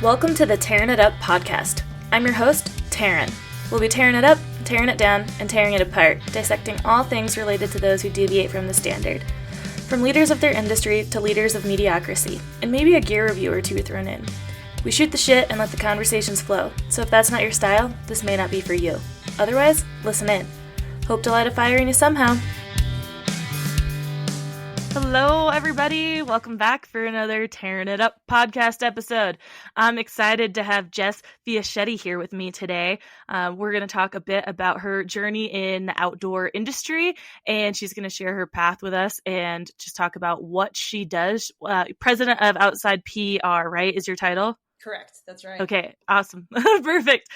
Welcome to the Tarin It Up podcast. I'm your host, Tarin. We'll be tearing it up, tearing it down, and tearing it apart, dissecting all things related to those who deviate from the standard. From leaders of their industry to leaders of mediocrity, and maybe a gear review or two thrown in. We shoot the shit and let the conversations flow, so if that's not your style, this may not be for you. Otherwise, listen in. Hope to light a fire in you somehow. Hello, everybody. Welcome back for another Tarin It Up podcast episode. I'm excited to have Jess Fiaschetti here with me today. We're going to talk a bit about her journey in the outdoor industry, and she's going to share her path with us and just talk about what she does. President of Outside PR, right, is your title? Correct. That's right. Okay. Awesome. Perfect.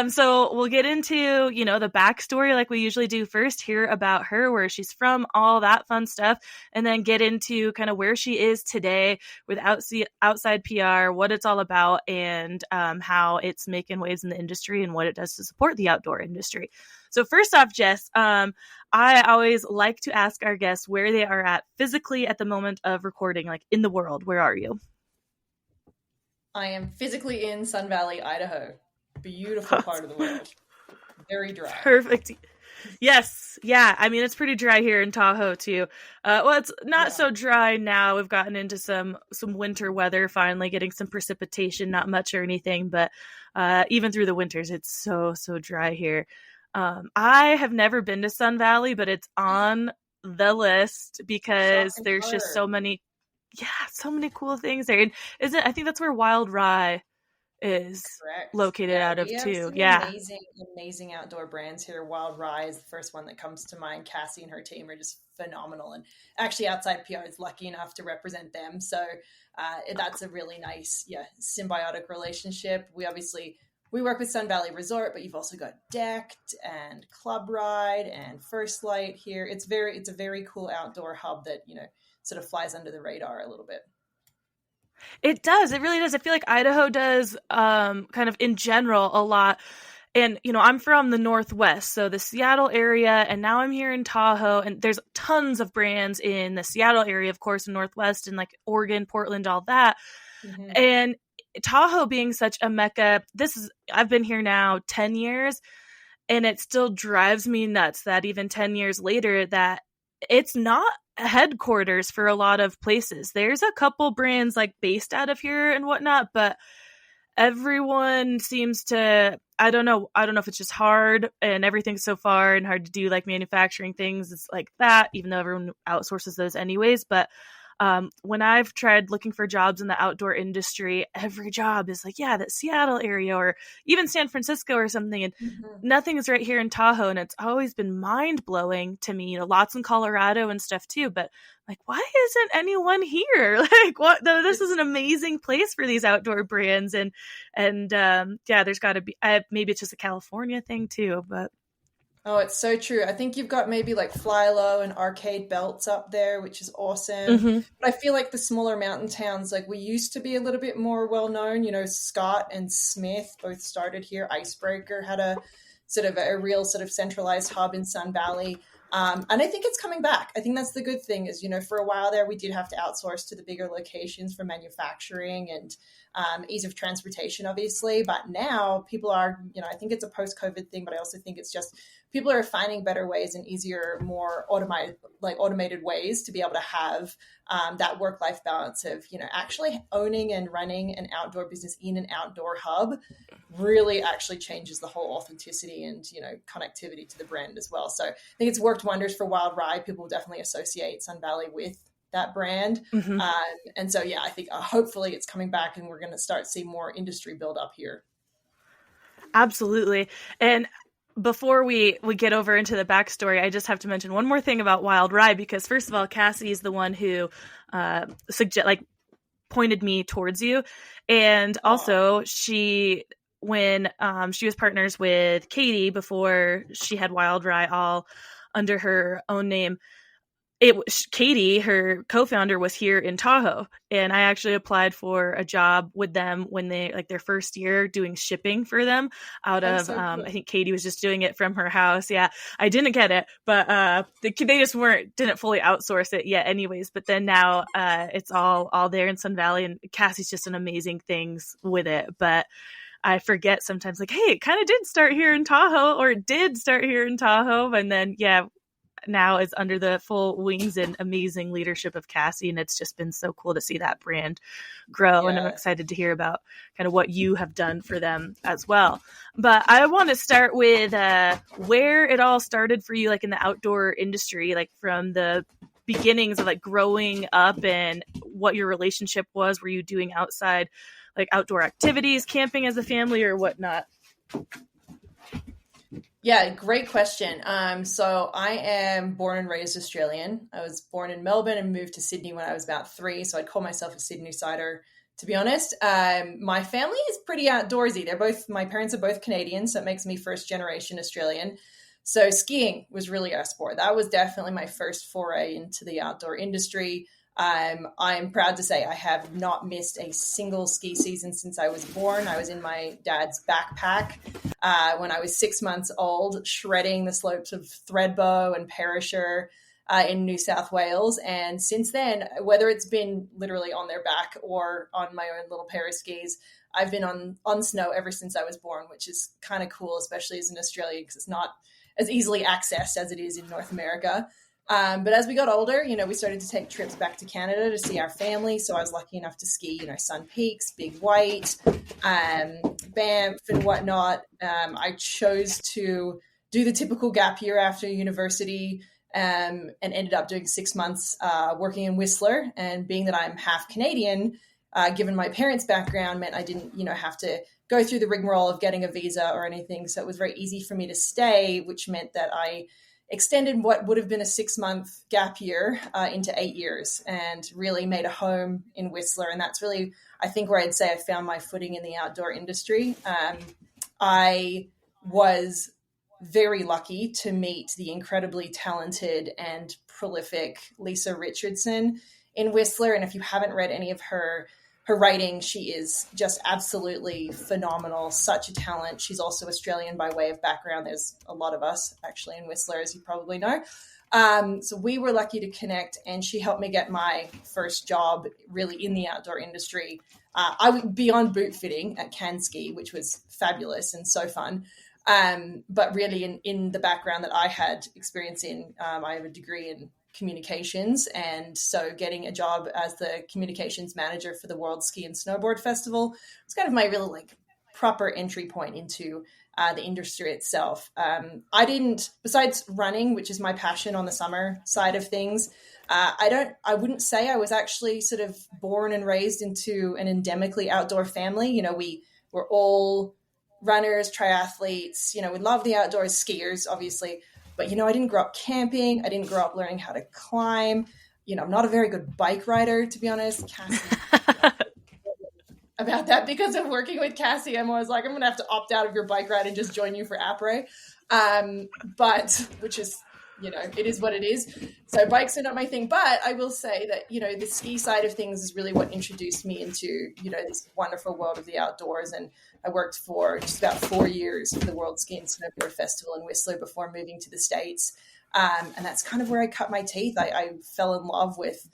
So we'll get into, the backstory like we usually do first, hear about her, where she's from, all that fun stuff, and then get into kind of where she is today with Outside PR, what it's all about, and how it's making waves in the industry and what it does to support the outdoor industry. So first off, Jess, I always like to ask our guests where they are at physically at the moment of recording, like in the world. Where are you? I am physically in Sun Valley, Idaho. Beautiful part of the world. Very dry. Perfect. Yes. Yeah. I mean, it's pretty dry here in Tahoe too. Well, it's not so dry now. We've gotten into some winter weather, finally getting some precipitation, not much or anything, but even through the winters, it's so dry here. I have never been to Sun Valley, but it's on the list because there's just so many cool things there. And I think that's where Wild Rye is located out of too. Yeah. Amazing outdoor brands here. Wild Rye is the first one that comes to mind. Cassie and her team are just phenomenal. And actually Outside PR is lucky enough to represent them. So that's a really nice, symbiotic relationship. We work with Sun Valley Resort, but you've also got Decked and Club Ride and First Light here. It's a very cool outdoor hub that, sort of flies under the radar a little bit. It does. It really does. I feel like Idaho does kind of in general a lot. And, I'm from the Northwest, so the Seattle area, and now I'm here in Tahoe, and there's tons of brands in the Seattle area, of course, in Northwest, and like Oregon, Portland, all that. Mm-hmm. And Tahoe being such a mecca, I've been here now 10 years, and it still drives me nuts that even 10 years later that it's not headquarters for a lot of places. There's a couple brands like based out of here and whatnot, but everyone seems to, I don't know if it's just hard and everything's so far and hard to do like manufacturing things. It's like that, even though everyone outsources those anyways. But when I've tried looking for jobs in the outdoor industry, every job is like, that Seattle area or even San Francisco or something. And nothing is right here in Tahoe. And it's always been mind blowing to me, lots in Colorado and stuff too. But like, why isn't anyone here? Like, what? Though this is an amazing place for these outdoor brands. And there's got to be, maybe it's just a California thing too, but. Oh, it's so true. I think you've got maybe like Fly Low and Arcade Belts up there, which is awesome. Mm-hmm. But I feel like the smaller mountain towns, like we used to be a little bit more well-known. Scott and Smith both started here. Icebreaker had a sort of a real sort of centralized hub in Sun Valley. And I think it's coming back. I think that's the good thing is, for a while there, we did have to outsource to the bigger locations for manufacturing and ease of transportation, obviously. But now people are, I think it's a post-COVID thing, but I also think it's just people are finding better ways and easier, more automated ways to be able to have that work-life balance of, actually owning and running an outdoor business in an outdoor hub really actually changes the whole authenticity and, connectivity to the brand as well. So I think it's worked wonders for Wild Ride. People definitely associate Sun Valley with that brand. Mm-hmm. And so, I think hopefully it's coming back and we're going to start seeing more industry build up here. Absolutely. And before we get over into the backstory, I just have to mention one more thing about Wild Rye, because first of all, Cassie is the one who pointed me towards you. And also when she was partners with Katie before she had Wild Rye all under her own name, Katie, her co-founder, was here in Tahoe, and I actually applied for a job with them when they like their first year doing shipping for them out Oh, of so cool. I think Katie was just doing it from her house. Yeah, I didn't get it, but they just didn't fully outsource it yet anyways. But then now it's all there in Sun Valley, and Cassie's just an amazing things with it. But I forget sometimes, like, hey, it kind of did start here in Tahoe, or it did start here in Tahoe, and then now it's under the full wings and amazing leadership of Cassie, and it's just been so cool to see that brand grow. And I'm excited to hear about kind of what you have done for them as well. But I want to start with where it all started for you, like in the outdoor industry, like from the beginnings of like growing up, and what your relationship was. Were you doing outside, like outdoor activities, camping as a family, or whatnot? Yeah, great question. So I am born and raised Australian. I was born in Melbourne and moved to Sydney when I was about 3. So I'd call myself a Sydney-sider, to be honest. My family is pretty outdoorsy. My parents are both Canadian, so it makes me first generation Australian. So skiing was really our sport. That was definitely my first foray into the outdoor industry. I'm proud to say I have not missed a single ski season since I was born. I was in my dad's backpack when I was 6 months old, shredding the slopes of Thredbo and Perisher in New South Wales. And since then, whether it's been literally on their back or on my own little pair of skis, I've been on snow ever since I was born, which is kind of cool, especially as an Australian, because it's not as easily accessed as it is in North America. But as we got older, we started to take trips back to Canada to see our family. So I was lucky enough to ski, Sun Peaks, Big White, Banff and whatnot. I chose to do the typical gap year after university and ended up doing 6 months working in Whistler. And being that I'm half Canadian, given my parents' background, meant I didn't, have to go through the rigmarole of getting a visa or anything. So it was very easy for me to stay, which meant that I extended what would have been a 6-month gap year into 8 years, and really made a home in Whistler. And that's really, I think, where I'd say I found my footing in the outdoor industry. I was very lucky to meet the incredibly talented and prolific Lisa Richardson in Whistler. And if you haven't read any of her writing, she is just absolutely phenomenal, such a talent. She's also Australian by way of background. There's a lot of us actually in Whistler, as you probably know. So we were lucky to connect, and she helped me get my first job really in the outdoor industry. I would be on boot fitting at Canski, which was fabulous and so fun. But really in the background that I had experience in, I have a degree in communications, and so getting a job as the communications manager for the World Ski and Snowboard Festival was kind of my really proper entry point into the industry itself. I didn't, besides running, which is my passion on the summer side of things, I wouldn't say I was actually sort of born and raised into an endemically outdoor family. We were all runners, triathletes, we love the outdoors, skiers, obviously. But, I didn't grow up camping. I didn't grow up learning how to climb. I'm not a very good bike rider, to be honest. Cassie, about that, because of working with Cassie, I'm always like, I'm going to have to opt out of your bike ride and just join you for après. But, which is, it is what it is. So bikes are not my thing. But I will say that, the ski side of things is really what introduced me into, this wonderful world of the outdoors. And I worked for just about 4 years for the World Ski and Snowboard Festival in Whistler before moving to the States. And that's kind of where I cut my teeth. I fell in love with,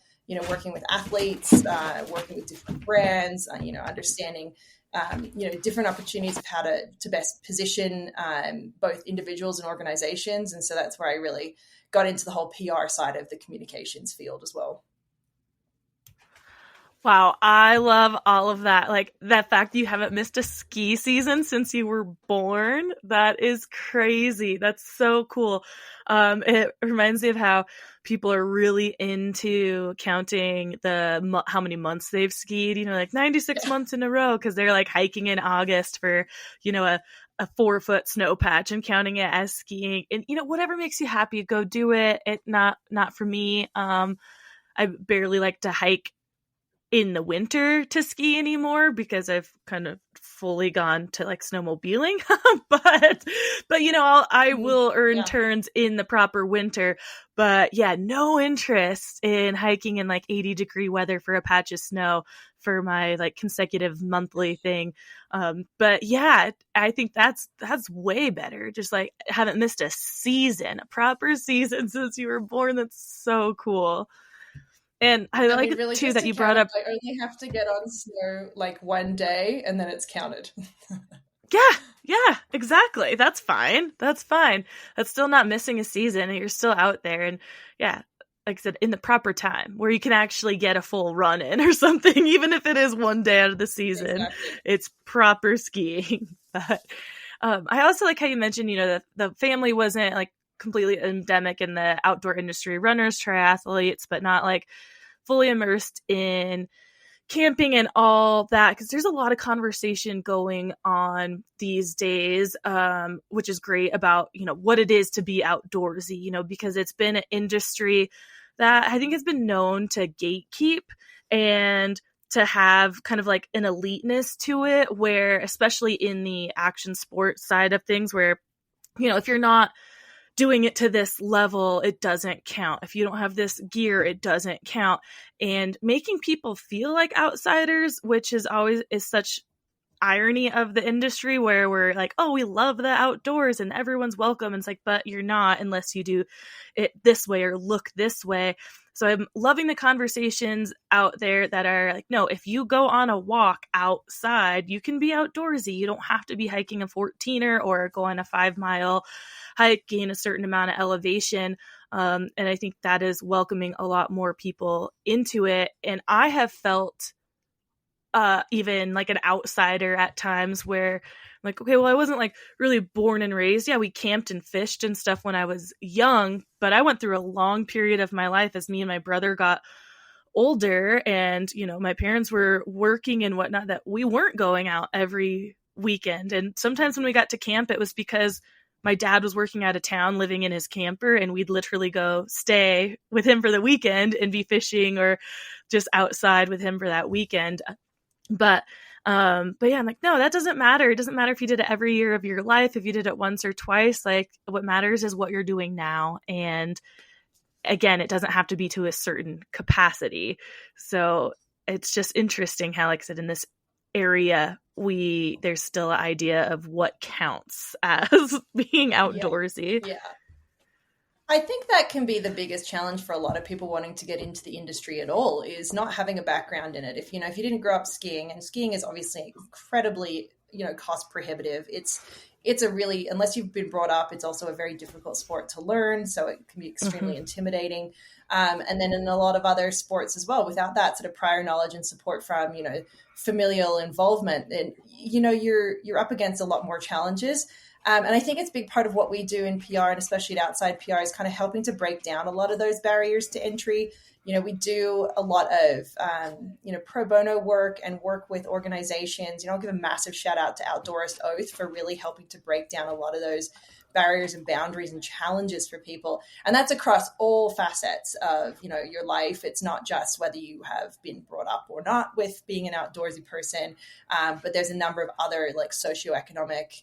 working with athletes, working with different brands, understanding, different opportunities of how to best position both individuals and organizations. And so that's where I really got into the whole PR side of the communications field as well. Wow, I love all of that. Like that fact that you haven't missed a ski season since you were born. That is crazy. That's so cool. It reminds me of how people are really into counting how many months they've skied, 96 months in a row, because they're like hiking in August for, a 4-foot snow patch and counting it as skiing. And, whatever makes you happy, go do it. Not for me. I barely like to hike in the winter to ski anymore because I've kind of fully gone to like snowmobiling. but I will earn Yeah. turns in the proper winter. But yeah, no interest in hiking in like 80-degree weather for a patch of snow for my like consecutive monthly thing. But yeah, I think that's way better. Just like haven't missed a season, a proper season since you were born. That's so cool. And I I like mean, it really, too just that to you count brought it, up. I only have to get on snow like one day and then it's counted. Yeah, yeah, exactly. That's fine. That's fine. That's still not missing a season, and you're still out there. And yeah, like I said, in the proper time where you can actually get a full run in or something, even if it is one day out of the season, Exactly. it's proper skiing. But I also like how you mentioned, that the family wasn't like completely endemic in the outdoor industry, runners, triathletes, but not like fully immersed in camping and all that, because there's a lot of conversation going on these days, which is great, about what it is to be outdoorsy, because it's been an industry that I think has been known to gatekeep and to have kind of like an eliteness to it, where especially in the action sports side of things, where if you're not doing it to this level, it doesn't count. If you don't have this gear, it doesn't count. And making people feel like outsiders, which is such irony of the industry, where we're like, oh, we love the outdoors and everyone's welcome. And it's like, but you're not unless you do it this way or look this way. So I'm loving the conversations out there that are like, no, if you go on a walk outside, you can be outdoorsy. You don't have to be hiking a 14er or go on a 5-mile hike, gain a certain amount of elevation. And I think that is welcoming a lot more people into it. And I have felt even like an outsider at times, where I'm like, okay, well, I wasn't like really born and raised. Yeah, we camped and fished and stuff when I was young, but I went through a long period of my life as me and my brother got older, and my parents were working and whatnot, that we weren't going out every weekend. And sometimes when we got to camp, it was because my dad was working out of town living in his camper, and we'd literally go stay with him for the weekend and be fishing or just outside with him for that weekend. But yeah, I'm like, no, that doesn't matter. It doesn't matter if you did it every year of your life, if you did it once or twice. Like, what matters is what you're doing now. And again, it doesn't have to be to a certain capacity. So it's just interesting how, like I said, in this area, there's still an idea of what counts as being Yeah. outdoorsy. Yeah. I think that can be the biggest challenge for a lot of people wanting to get into the industry at all, is not having a background in it. If you didn't grow up skiing, and skiing is obviously incredibly, cost prohibitive. It's a really, unless you've been brought up, it's also a very difficult sport to learn. So it can be extremely intimidating. And then in a lot of other sports as well, without that sort of prior knowledge and support from, familial involvement, and, you're up against a lot more challenges. And I think it's a big part of what we do in PR, and especially at outside PR, is kind of helping to break down a lot of those barriers to entry. We do a lot of, pro bono work and work with organizations. I'll give a massive shout out to Outdoorist Oath for really helping to break down a lot of those barriers and boundaries and challenges for people. And that's across all facets of, your life. It's not just whether you have been brought up or not with being an outdoorsy person, but there's a number of other like socioeconomic,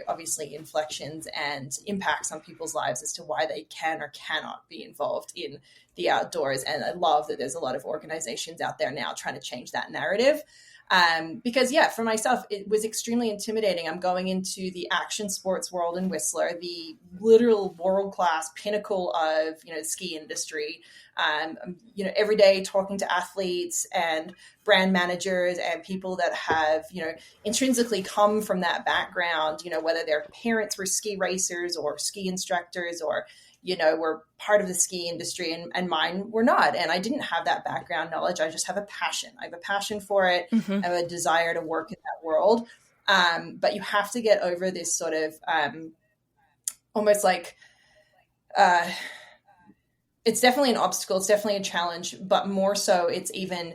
obviously inflections and impacts on people's lives as to why they can or cannot be involved in the outdoors. And I love that there's a lot of organizations out there now trying to change that narrative. Because for myself, it was extremely intimidating. I'm going into the action sports world in Whistler, the literal world-class pinnacle of, the ski industry. Every day talking to athletes and brand managers and people that have, intrinsically come from that background, whether their parents were ski racers or ski instructors or, were part of the ski industry, and mine were not. And I didn't have that background knowledge. I just have a passion. I have a passion for it. I have a desire to work in that world. But you have to get over this sort of almost like, it's definitely an obstacle. It's definitely a challenge, but more so it's even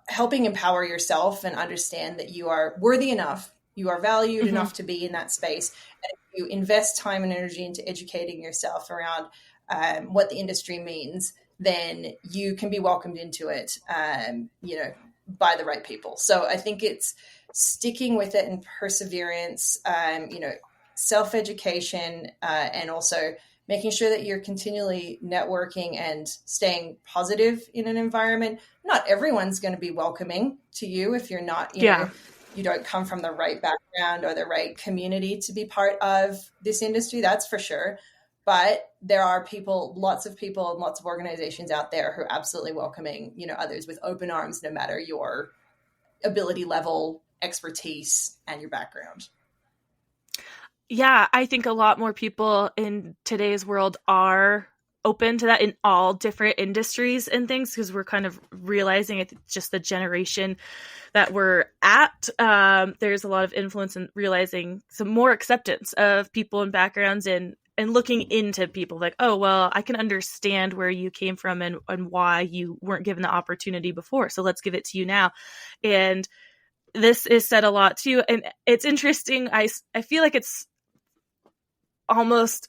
helping empower yourself and understand that you are worthy enough. You are valued enough to be in that space. And if you invest time and energy into educating yourself around what the industry means, then you can be welcomed into it, by the right people. So I think it's sticking with it and perseverance, self-education, and also making sure that you're continually networking and staying positive in an environment. Not everyone's going to be welcoming to you if you're not, you don't come from the right background or the right community to be part of this industry, that's for sure. But there are lots of people and lots of organizations out there who are absolutely welcoming, others with open arms, no matter your ability level, expertise, and your background. Yeah, I think a lot more people in today's world are open to that in all different industries and things, because we're kind of realizing it's just the generation that we're at. There's a lot of influence in realizing some more acceptance of people and backgrounds, and looking into people like, oh, well, I can understand where you came from and why you weren't given the opportunity before. So let's give it to you now. And this is said a lot too. And it's interesting. I feel like it's almost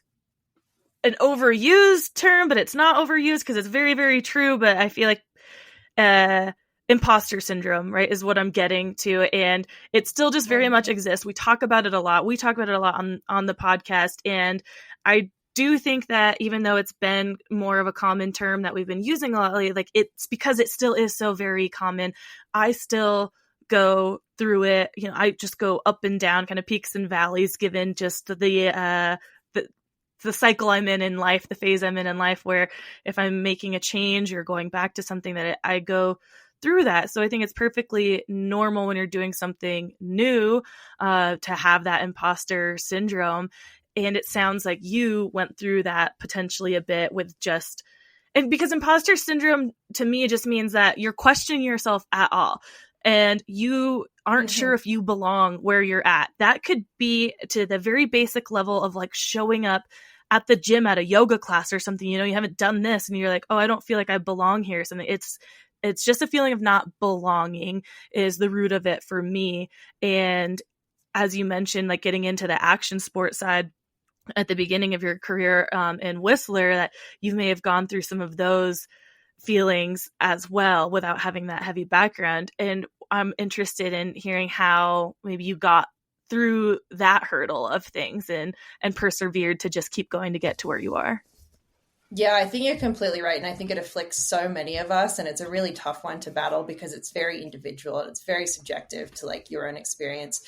an overused term, but it's not overused because it's very, very true. But I feel like imposter syndrome, right, is what I'm getting to. And it still just very much exists. We talk about it a lot. We talk about it a lot on the podcast. And I do think that even though it's been more of a common term that we've been using a lot lately, like, it's because it still is so very common. I still go through it. I just go up and down, kind of peaks and valleys, given just the cycle I'm in life, the phase I'm in life, where if I'm making a change or going back to something, that I go through that. So I think it's perfectly normal when you're doing something new to have that imposter syndrome. And it sounds like you went through that potentially a bit with just, and because imposter syndrome to me just means that you're questioning yourself at all. And you aren't sure if you belong where you're at. That could be to the very basic level of like showing up at the gym at a yoga class or something. You haven't done this and you're like, oh, I don't feel like I belong here. Something. It's just a feeling of not belonging is the root of it for me. And as you mentioned, like getting into the action sport side at the beginning of your career in Whistler, that you may have gone through some of those feelings as well without having that heavy background. And I'm interested in hearing how maybe you got through that hurdle of things and persevered to just keep going to get to where you are. Yeah, I think you're completely right. And I think it afflicts so many of us. And it's a really tough one to battle because it's very individual and it's very subjective to like your own experience.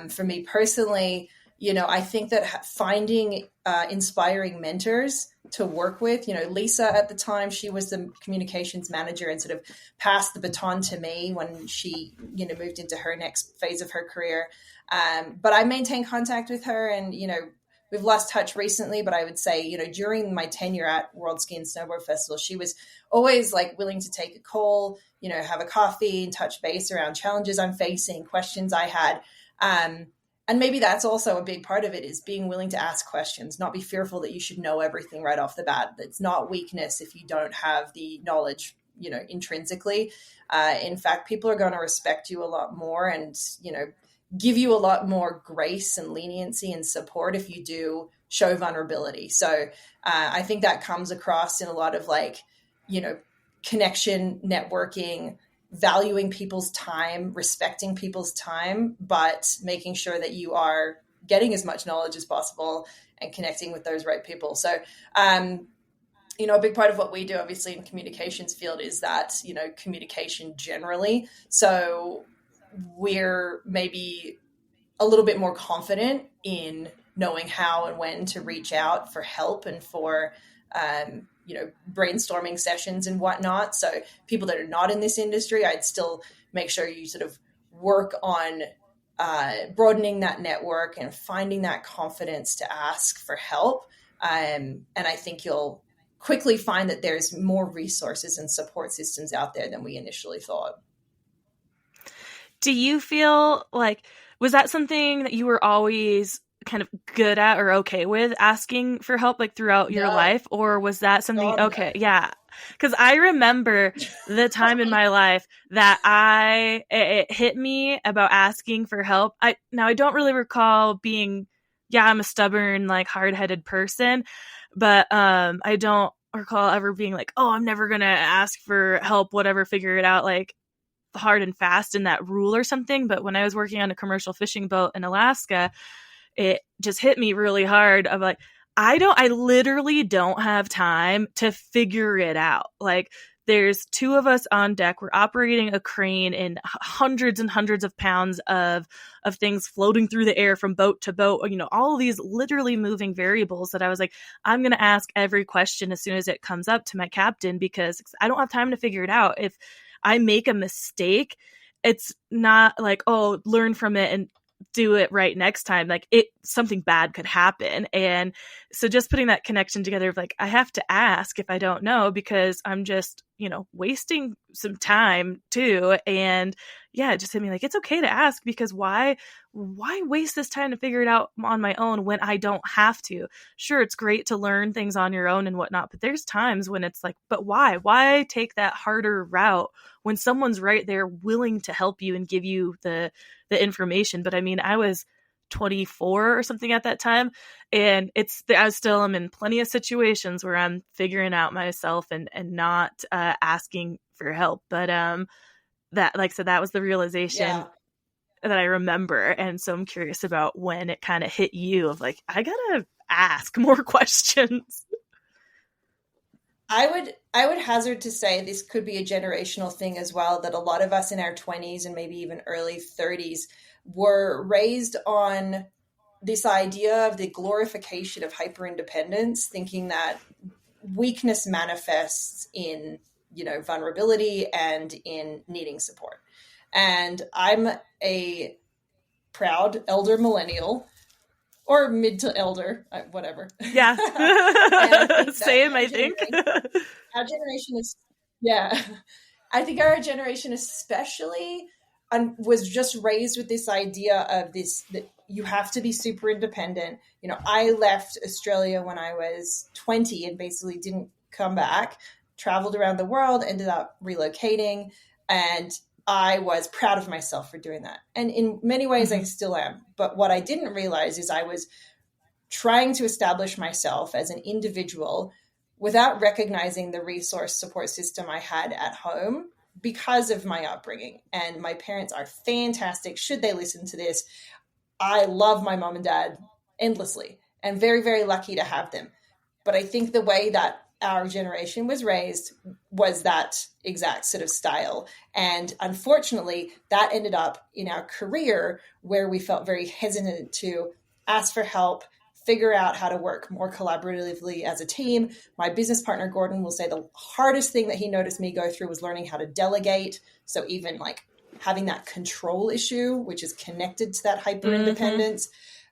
For me personally, I think that finding inspiring mentors to work with, Lisa at the time, she was the communications manager and sort of passed the baton to me when she, moved into her next phase of her career. But I maintained contact with her and, we've lost touch recently, but I would say, during my tenure at World Ski and Snowboard Festival, she was always like willing to take a call, have a coffee and touch base around challenges I'm facing, questions I had. And maybe that's also a big part of it, is being willing to ask questions, not be fearful that you should know everything right off the bat. It's not weakness if you don't have the knowledge, intrinsically. In fact, people are going to respect you a lot more and, give you a lot more grace and leniency and support if you do show vulnerability. So I think that comes across in a lot of like, connection, networking, valuing people's time, respecting people's time, but making sure that you are getting as much knowledge as possible and connecting with those right people. So, a big part of what we do, obviously, in communications field is that, communication generally. So we're maybe a little bit more confident in knowing how and when to reach out for help and for, brainstorming sessions and whatnot. So people that are not in this industry, I'd still make sure you sort of work on broadening that network and finding that confidence to ask for help. And I think you'll quickly find that there's more resources and support systems out there than we initially thought. Do you feel like, was that something that you were always kind of good at or okay with asking for help like throughout your life? Or was that something, okay, yeah. Because I remember the time in my life that it hit me about asking for help. I don't really recall being, I'm a stubborn, like hard-headed person, but I don't recall ever being like, oh, I'm never going to ask for help, whatever, figure it out, like hard and fast in that rule or something. But when I was working on a commercial fishing boat in Alaska, it just hit me really hard of like, I literally don't have time to figure it out. Like, there's two of us on deck. We're operating a crane and hundreds and hundreds of pounds of things floating through the air from boat to boat, all of these literally moving variables that I was like, I'm going to ask every question as soon as it comes up to my captain, because I don't have time to figure it out. If I make a mistake, it's not like, oh, learn from it and do it right next time. Like, something bad could happen. And so just putting that connection together of like, I have to ask if I don't know, because I'm just, wasting some time too. And yeah, it just hit me like, it's okay to ask, because why waste this time to figure it out on my own when I don't have to? Sure, it's great to learn things on your own and whatnot, but there's times when it's like, but why take that harder route when someone's right there willing to help you and give you the information? But I mean, I was 24 or something at that time, and I still am in plenty of situations where I'm figuring out myself and not asking for help. But that, like I said, that was the realization that I remember. And so I'm curious about when it kind of hit you of like, I gotta ask more questions. I would hazard to say this could be a generational thing as well, that a lot of us in our 20s and maybe even early 30s were raised on this idea of the glorification of hyperindependence, thinking that weakness manifests in, vulnerability and in needing support. And I'm a proud elder millennial, or mid to elder, whatever. Yeah. Same, I think. Our generation is, I think our generation especially was just raised with this idea of that you have to be super independent. I left Australia when I was 20 and basically didn't come back, traveled around the world, ended up relocating, and I was proud of myself for doing that. And in many ways, I still am. But what I didn't realize is I was trying to establish myself as an individual without recognizing the resource support system I had at home because of my upbringing. And my parents are fantastic. Should they listen to this, I love my mom and dad endlessly and very, very lucky to have them. But I think the way that our generation was raised was that exact sort of style. And unfortunately, that ended up in our career where we felt very hesitant to ask for help, figure out how to work more collaboratively as a team. My business partner, Gordon, will say the hardest thing that he noticed me go through was learning how to delegate. So even like having that control issue, which is connected to that hyper independence.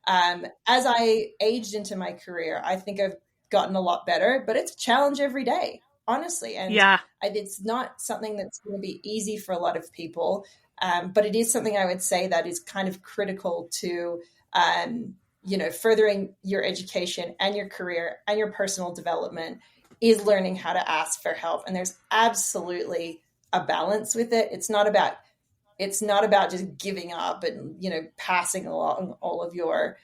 As I aged into my career, I think I've gotten a lot better, but it's a challenge every day, honestly. And it's not something that's going to be easy for a lot of people. But it is something I would say that is kind of critical to, furthering your education and your career and your personal development, is learning how to ask for help. And there's absolutely a balance with it. It's not about just giving up and, passing along all of your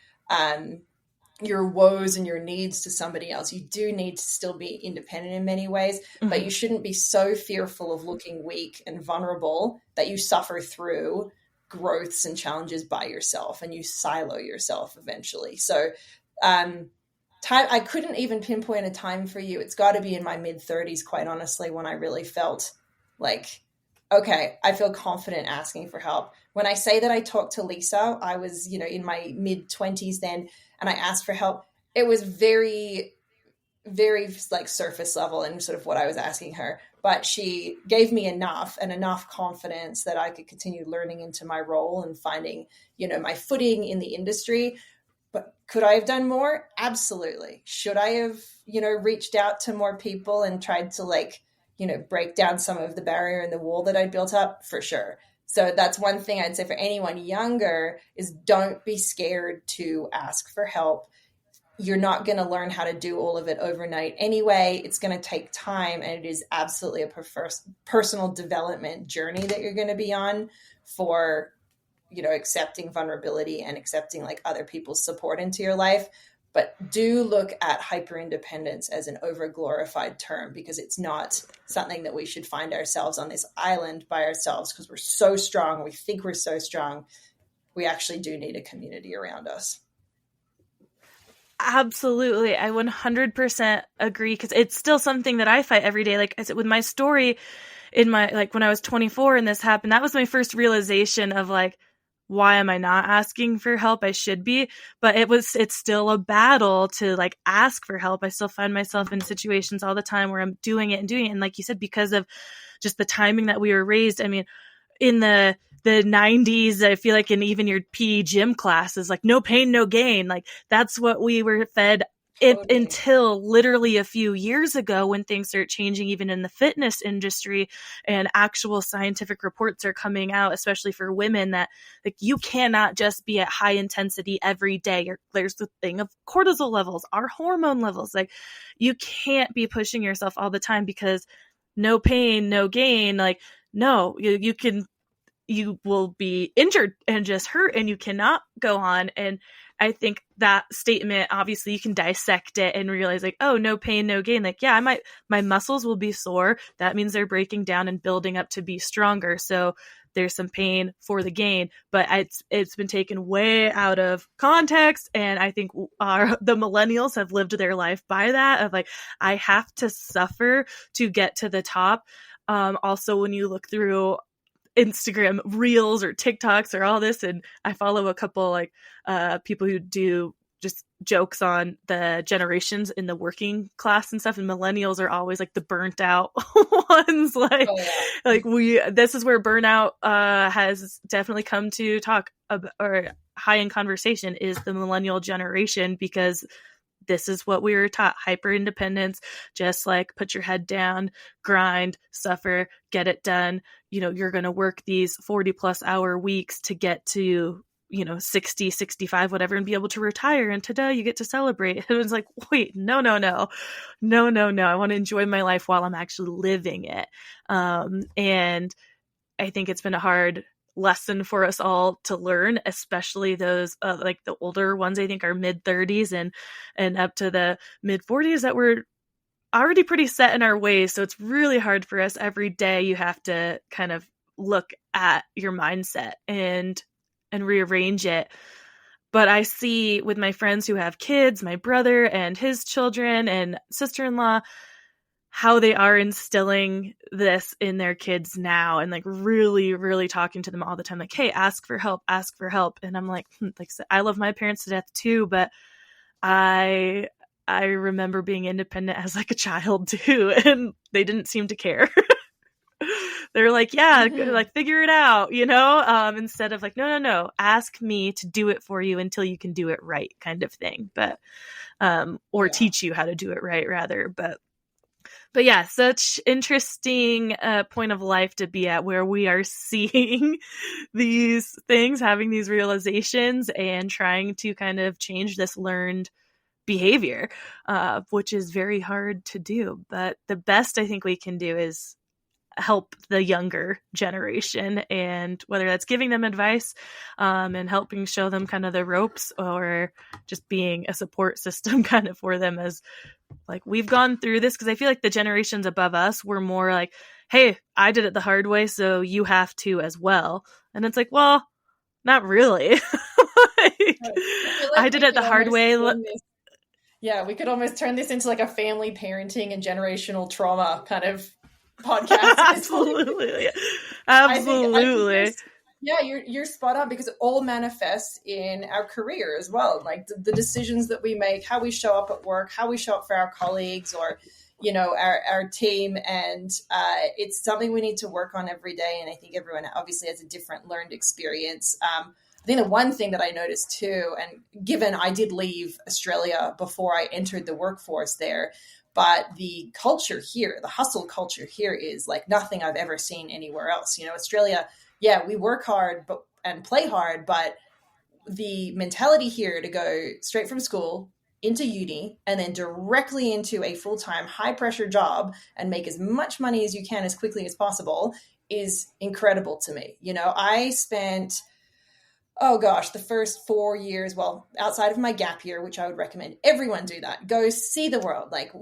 woes and your needs to somebody else. You do need to still be independent in many ways, but you shouldn't be so fearful of looking weak and vulnerable that you suffer through growths and challenges by yourself and you silo yourself eventually. So I couldn't even pinpoint a time for you. It's got to be in my mid-30s, quite honestly, when I really felt like, okay, I feel confident asking for help. When I say that I talked to Lisa, I was, in my mid-20s then, and I asked for help. It was very, very like surface level and sort of what I was asking her. But she gave me enough confidence that I could continue learning into my role and finding, my footing in the industry. But could I have done more? Absolutely. Should I have, reached out to more people and tried to break down some of the barrier and the wall that I'd built up? For sure. So that's one thing I'd say for anyone younger is don't be scared to ask for help. You're not going to learn how to do all of it overnight anyway. It's going to take time, and it is absolutely a personal development journey that you're going to be on for, accepting vulnerability and accepting other people's support into your life. But do look at hyper-independence as an over-glorified term, because it's not something that we should find ourselves on this island by ourselves because we're so strong. We think we're so strong. We actually do need a community around us. Absolutely. I 100% agree, because it's still something that I fight every day. Like I said, with my story in my, like when I was 24 and this happened, that was my first realization of like, why am I not asking for help? I should be, but it's still a battle to like ask for help. I still find myself in situations all the time where I'm doing it. And like you said, because of just the timing that we were raised, I mean, in the 90s, I feel like in even your PE gym classes, like no pain, no gain. Like that's what we were fed until literally a few years ago, when things start changing even in the fitness industry, and actual scientific reports are coming out, especially for women, that like you cannot just be at high intensity every day. There's the thing of cortisol levels, our hormone levels. Like you can't be pushing yourself all the time, because no pain, no gain. Like no, you will be injured and just hurt, and you cannot go on. And I think that statement, obviously you can dissect it and realize like, oh, no pain, no gain. Like, yeah, my muscles will be sore. That means they're breaking down and building up to be stronger. So there's some pain for the gain, but it's been taken way out of context. And I think the millennials have lived their life by that, of like, I have to suffer to get to the top. Also, when you look through Instagram reels or TikToks or all this, and I follow a couple like people who do just jokes on the generations in the working class and stuff, and millennials are always like the burnt out ones. Like, this is where burnout has definitely come to talk about, or high in conversation, is the millennial generation, because this is what we were taught: hyper independence, just like put your head down, grind, suffer, get it done. You're going to work these 40 plus hour weeks to get to, 60, 65, whatever, and be able to retire. And today you get to celebrate. And it's like, wait, no. I want to enjoy my life while I'm actually living it. And I think it's been a hard lesson for us all to learn, especially those like the older ones. I think are mid 30s and up to the mid 40s, that were already pretty set in our ways. So it's really hard for us. Every day you have to kind of look at your mindset and rearrange it. But I see with my friends who have kids, my brother and his children and sister-in-law, how they are instilling this in their kids now, and like really, really talking to them all the time. Like, hey, ask for help. And I'm like I said, I love my parents to death too, but I remember being independent as like a child too, and they didn't seem to care. They're like, yeah, like figure it out, instead of like, no, ask me to do it for you until you can do it right, kind of thing. But teach you how to do it right, rather. But yeah, such interesting point of life to be at, where we are seeing these things, having these realizations, and trying to kind of change this learned behavior, which is very hard to do. But the best I think we can do is help the younger generation, and whether that's giving them advice and helping show them kind of the ropes, or just being a support system kind of for them, as like we've gone through this. Because I feel like the generations above us were more like, hey, I did it the hard way, so you have to as well. And it's like, well, not really. I did it the hard way. Yeah, we could almost turn this into like a family parenting and generational trauma kind of podcast. Absolutely. I think you're spot on, because it all manifests in our career as well. Like the decisions that we make, how we show up at work, how we show up for our colleagues, or our team. And it's something we need to work on every day. And I think everyone obviously has a different learned experience. I think the one thing that I noticed too, and given I did leave Australia before I entered the workforce there, but the culture here, the hustle culture here, is like nothing I've ever seen anywhere else. Australia, yeah, we work hard and play hard, but the mentality here to go straight from school into uni and then directly into a full-time high-pressure job and make as much money as you can as quickly as possible is incredible to me. I spent Oh gosh, the first 4 years, well, outside of my gap year, which I would recommend everyone do that. Go see the world. Like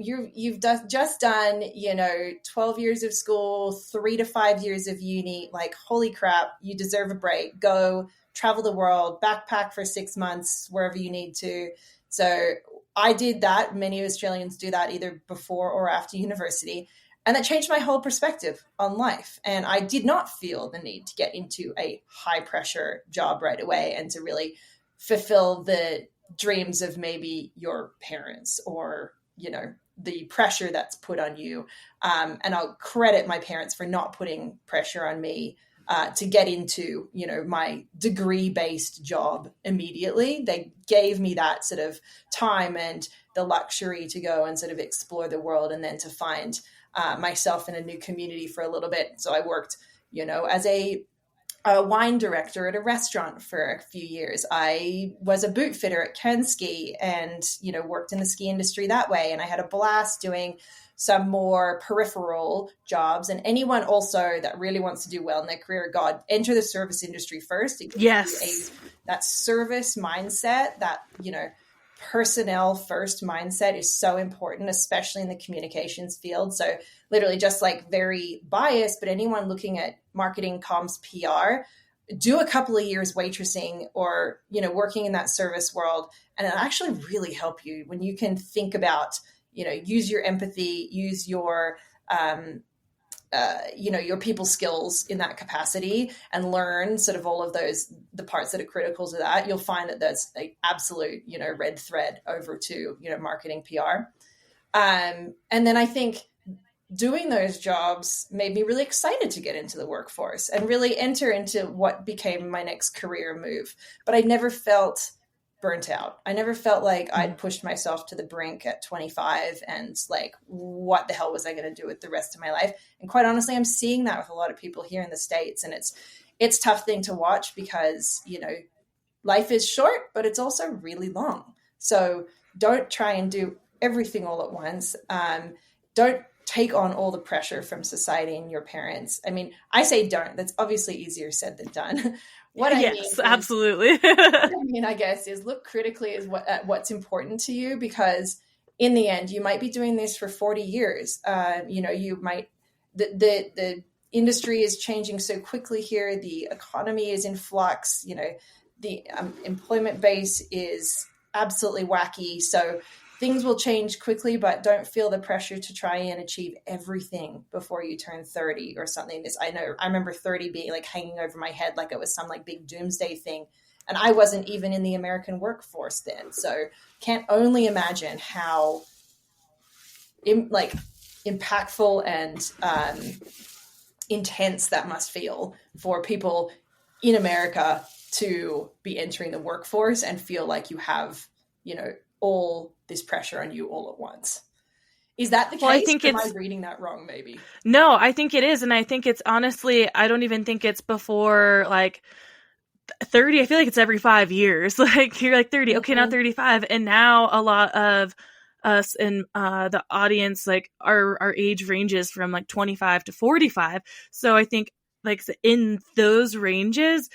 just done, 12 years of school, 3 to 5 years of uni. Like, holy crap, you deserve a break. Go travel the world, backpack for 6 months, wherever you need to. So I did that. Many Australians do that either before or after university. And that changed my whole perspective on life. And I did not feel the need to get into a high pressure job right away and to really fulfill the dreams of maybe your parents or, the pressure that's put on you. And I'll credit my parents for not putting pressure on me to get into, my degree-based job immediately. They gave me that sort of time and the luxury to go and sort of explore the world and then to find myself in a new community for a little bit. So I worked, as a wine director at a restaurant for a few years. I was a boot fitter at Kenski and, worked in the ski industry that way. And I had a blast doing some more peripheral jobs. And anyone also that really wants to do well in their career, God, enter the service industry first. It gives Yes. you that service mindset, that, personnel first mindset is so important, especially in the communications field. So literally just like very biased, but anyone looking at marketing, comms, PR, do a couple of years waitressing or, working in that service world. And it'll actually really help you when you can think about, use your empathy, use your, your people skills in that capacity and learn sort of all of those, the parts that are critical to that. You'll find that there's an absolute, red thread over to, marketing, PR. And then I think doing those jobs made me really excited to get into the workforce and really enter into what became my next career move. But I never felt burnt out. I never felt like I'd pushed myself to the brink at 25 and like, what the hell was I going to do with the rest of my life? And quite honestly, I'm seeing that with a lot of people here in the States. And it's a tough thing to watch because, life is short, but it's also really long. So don't try and do everything all at once. Don't take on all the pressure from society and your parents. I mean, I say don't. That's obviously easier said than done. What I mean is, absolutely. I guess, is look critically at what's important to you, because in the end, you might be doing this for 40 years. You might, the industry is changing so quickly here. The economy is in flux. The employment base is absolutely wacky. So things will change quickly, but don't feel the pressure to try and achieve everything before you turn 30 or something. I remember 30 being like hanging over my head like it was some like big doomsday thing. And I wasn't even in the American workforce then. So can't only imagine how impactful and intense that must feel for people in America to be entering the workforce and feel like you have, all this pressure on you all at once. Is that the case? I think am I reading that wrong maybe? No, I think it is. And I think it's honestly, I don't even think it's before like 30. I feel like it's every 5 years. Like you're like 30. Okay, now 35. And now a lot of us in the audience, like our age ranges from like 25 to 45. So I think like in those ranges,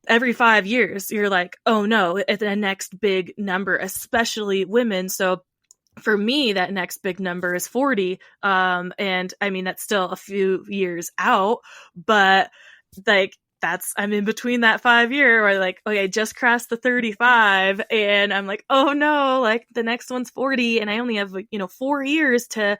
every 5 years, you're like, oh no, at the next big number, especially women. So for me, that next big number is 40. And I mean, that's still a few years out, but like I'm in between that 5 year where like, okay, I just crossed the 35 and I'm like, oh no, like the next one's 40 and I only have 4 years to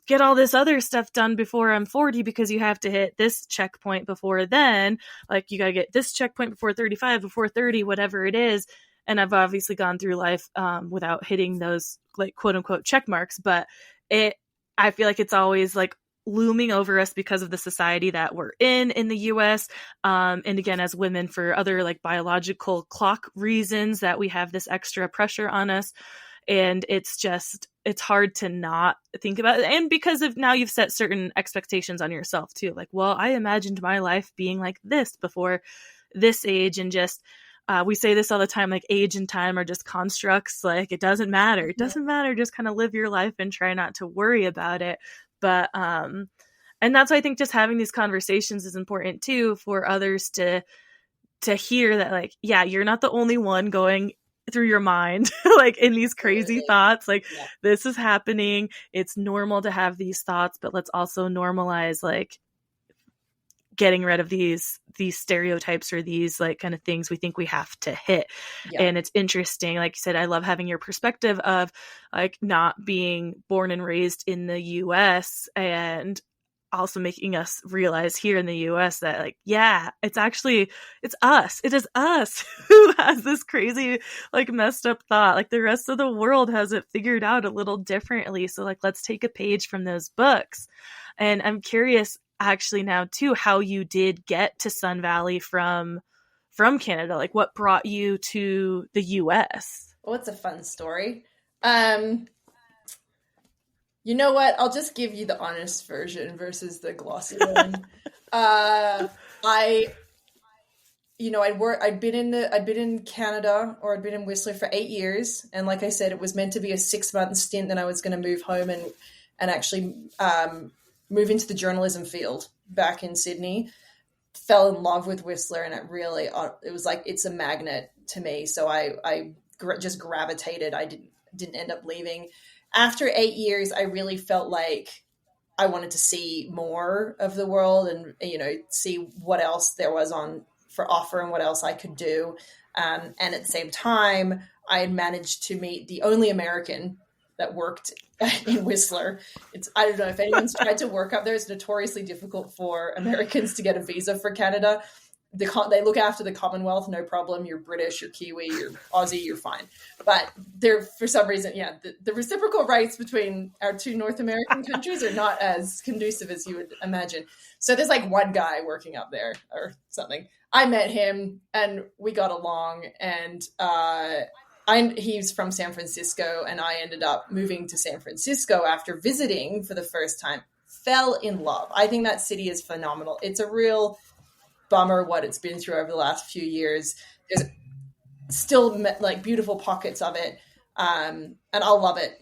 get all this other stuff done before I'm 40 because you have to hit this checkpoint before then. Like you got to get this checkpoint before 35, before 30, whatever it is. And I've obviously gone through life without hitting those like quote unquote check marks, but I feel like it's always like looming over us because of the society that we're in the US. And again, as women, for other like biological clock reasons, that we have this extra pressure on us. And it's hard to not think about it. And because of now you've set certain expectations on yourself too. Like, well, I imagined my life being like this before this age. And just, we say this all the time, like age and time are just constructs. Like it doesn't matter. It doesn't matter. Just kind of live your life and try not to worry about it. But, and that's why I think just having these conversations is important too, for others to to hear that, like, yeah, you're not the only one going through your mind, like in these crazy thoughts, like this is happening. It's normal to have these thoughts, but let's also normalize like getting rid of these stereotypes or these like kind of things we think we have to hit. And it's interesting, like you said, I love having your perspective of like not being born and raised in the US, and also making us realize here in the US that like, yeah, it's us. It is us who has this crazy, like messed up thought. Like the rest of the world has it figured out a little differently. So like, let's take a page from those books. And I'm curious actually now too, how you did get to Sun Valley from Canada. Like what brought you to the US? Well, it's a fun story. You know what? I'll just give you the honest version versus the glossy one. I'd been in Canada, or I'd been in Whistler for 8 years, and like I said, it was meant to be a 6-month stint. Then I was going to move home and actually move into the journalism field back in Sydney. Fell in love with Whistler, and it was like it's a magnet to me. So I just gravitated. I didn't end up leaving. After 8 years, I really felt like I wanted to see more of the world and, see what else there was for offer and what else I could do. And at the same time, I had managed to meet the only American that worked in Whistler. I don't know if anyone's tried to work up there. It's notoriously difficult for Americans to get a visa for Canada. They look after the Commonwealth, no problem. You're British, you're Kiwi, you're Aussie, you're fine. But for some reason, the reciprocal rights between our two North American countries are not as conducive as you would imagine. So there's like one guy working up there or something. I met him and we got along, and he's from San Francisco, and I ended up moving to San Francisco after visiting for the first time. Fell in love. I think that city is phenomenal. It's a real bummer what it's been through over the last few years. There's still like beautiful pockets of it, and I'll love it,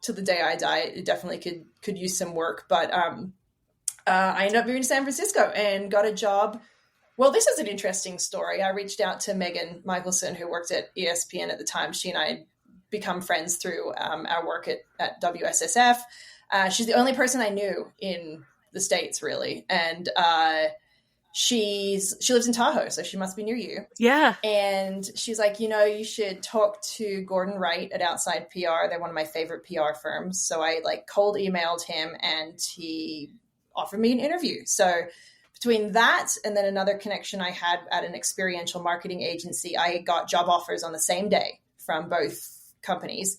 till the day I die. It definitely could use some work, but I ended up moving to San Francisco and got a job. Well, this is an interesting story. I reached out to Megan Michelson, who worked at ESPN at the time. She and I had become friends through our work at WSSF. She's the only person I knew in the States, really, and she lives in Tahoe, so she must be near you. Yeah. And she's like, you should talk to Gordon Wright at Outside PR. They're one of my favorite PR firms. So I like cold emailed him, and he offered me an interview. So between that and then another connection I had at an experiential marketing agency, I got job offers on the same day from both companies.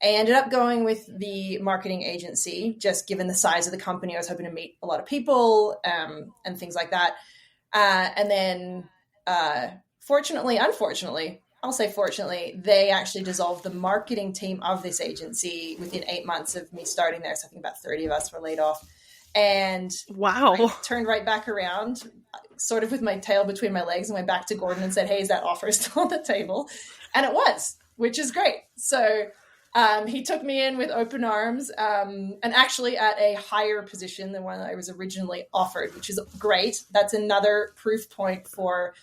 I ended up going with the marketing agency, just given the size of the company. I was hoping to meet a lot of people and things like that. And then unfortunately, I'll say fortunately, they actually dissolved the marketing team of this agency within 8 months of me starting there. So I think about 30 of us were laid off. And wow, I turned right back around, sort of with my tail between my legs, and went back to Gordon and said, hey, is that offer still on the table? And it was, which is great. So he took me in with open arms, and actually at a higher position than one I was originally offered, which is great. That's another proof point for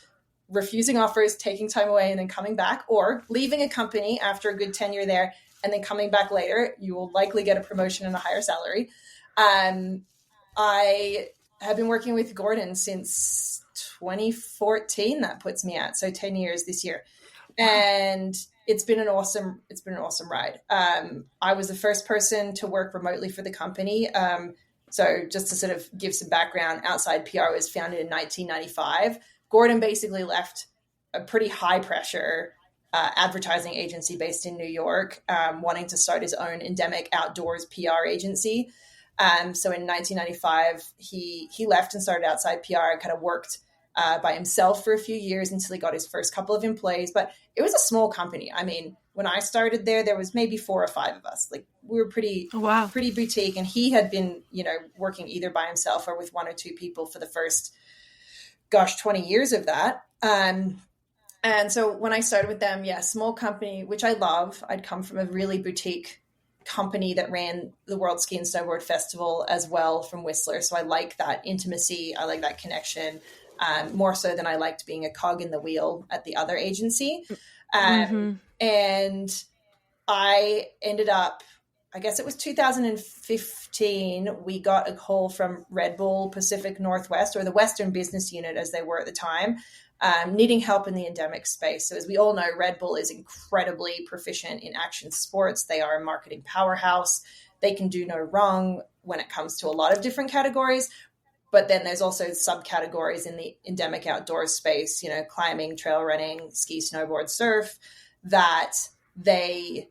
refusing offers, taking time away, and then coming back, or leaving a company after a good tenure there and then coming back later. You will likely get a promotion and a higher salary. I have been working with Gordon since 2014. That puts me at 10 years this year, and it's been an awesome ride. I was the first person to work remotely for the company. So just to sort of give some background, Outside PR was founded in 1995. Gordon basically left a pretty high pressure advertising agency based in New York, wanting to start his own endemic outdoors PR agency. So in 1995, he left and started Outside PR and kind of worked by himself for a few years until he got his first couple of employees. But it was a small company. I mean, when I started there was maybe 4 or 5 of us. Like we were pretty boutique, and he had been, working either by himself or with 1 or 2 people for the first, 20 years of that. And so when I started with them, small company, which I love. I'd come from a really boutique company that ran the World Ski and Snowboard Festival as well from Whistler. So I like that intimacy. I like that connection. more so than I liked being a cog in the wheel at the other agency. Mm-hmm. And I ended up, I guess it was 2015, we got a call from Red Bull Pacific Northwest, or the Western Business Unit as they were at the time, needing help in the endemic space. So as we all know, Red Bull is incredibly proficient in action sports. They are a marketing powerhouse. They can do no wrong when it comes to a lot of different categories. But then there's also subcategories in the endemic outdoors space, you know, climbing, trail running, ski, snowboard, surf, that they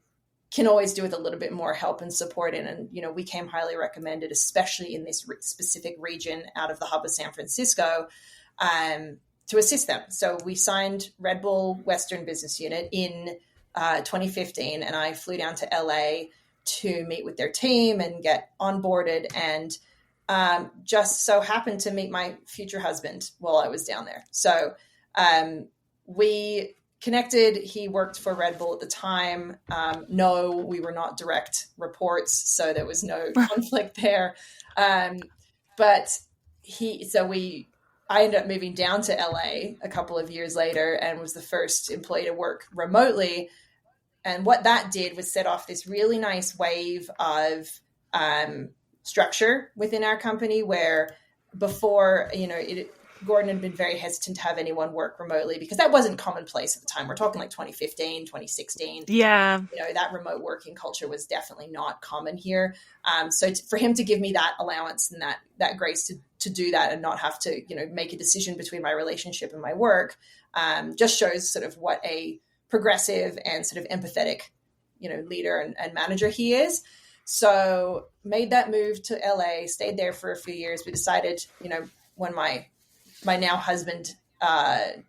can always do with a little bit more help and support in. And, you know, we came highly recommended, especially in this specific region out of the hub of San Francisco, to assist them. So we signed Red Bull Western Business Unit in 2015, and I flew down to LA to meet with their team and get onboarded, and just so happened to meet my future husband while I was down there. So we connected. He worked for Red Bull at the time. No, we were not direct reports, so there was no conflict there. But I ended up moving down to LA a couple of years later and was the first employee to work remotely. And what that did was set off this really nice wave of structure within our company, where before, you know, Gordon had been very hesitant to have anyone work remotely because that wasn't commonplace at the time. We're talking like 2015, 2016. Yeah. You know, that remote working culture was definitely not common here. So for him to give me that allowance and that grace to do that and not have to, you know, make a decision between my relationship and my work, just shows sort of what a progressive and sort of empathetic, you know, leader and manager he is. So made that move to LA, stayed there for a few years. We decided, you know, when my now husband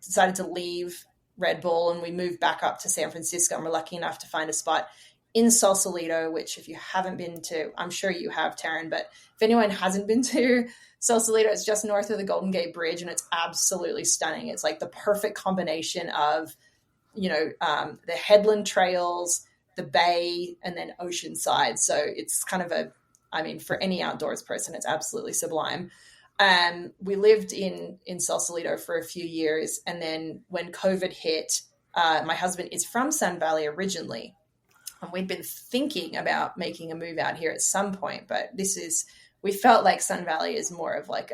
decided to leave Red Bull, and we moved back up to San Francisco, and we're lucky enough to find a spot in Sausalito, which if you haven't been to, I'm sure you have, Tarin, but if anyone hasn't been to Sausalito, it's just north of the Golden Gate Bridge, and it's absolutely stunning. It's like the perfect combination of, you know, the headland trails, the bay, and then oceanside. So it's kind of for any outdoors person, it's absolutely sublime. We lived in Sausalito for a few years. And then when COVID hit, my husband is from Sun Valley originally. And we'd been thinking about making a move out here at some point, but we felt like Sun Valley is more of like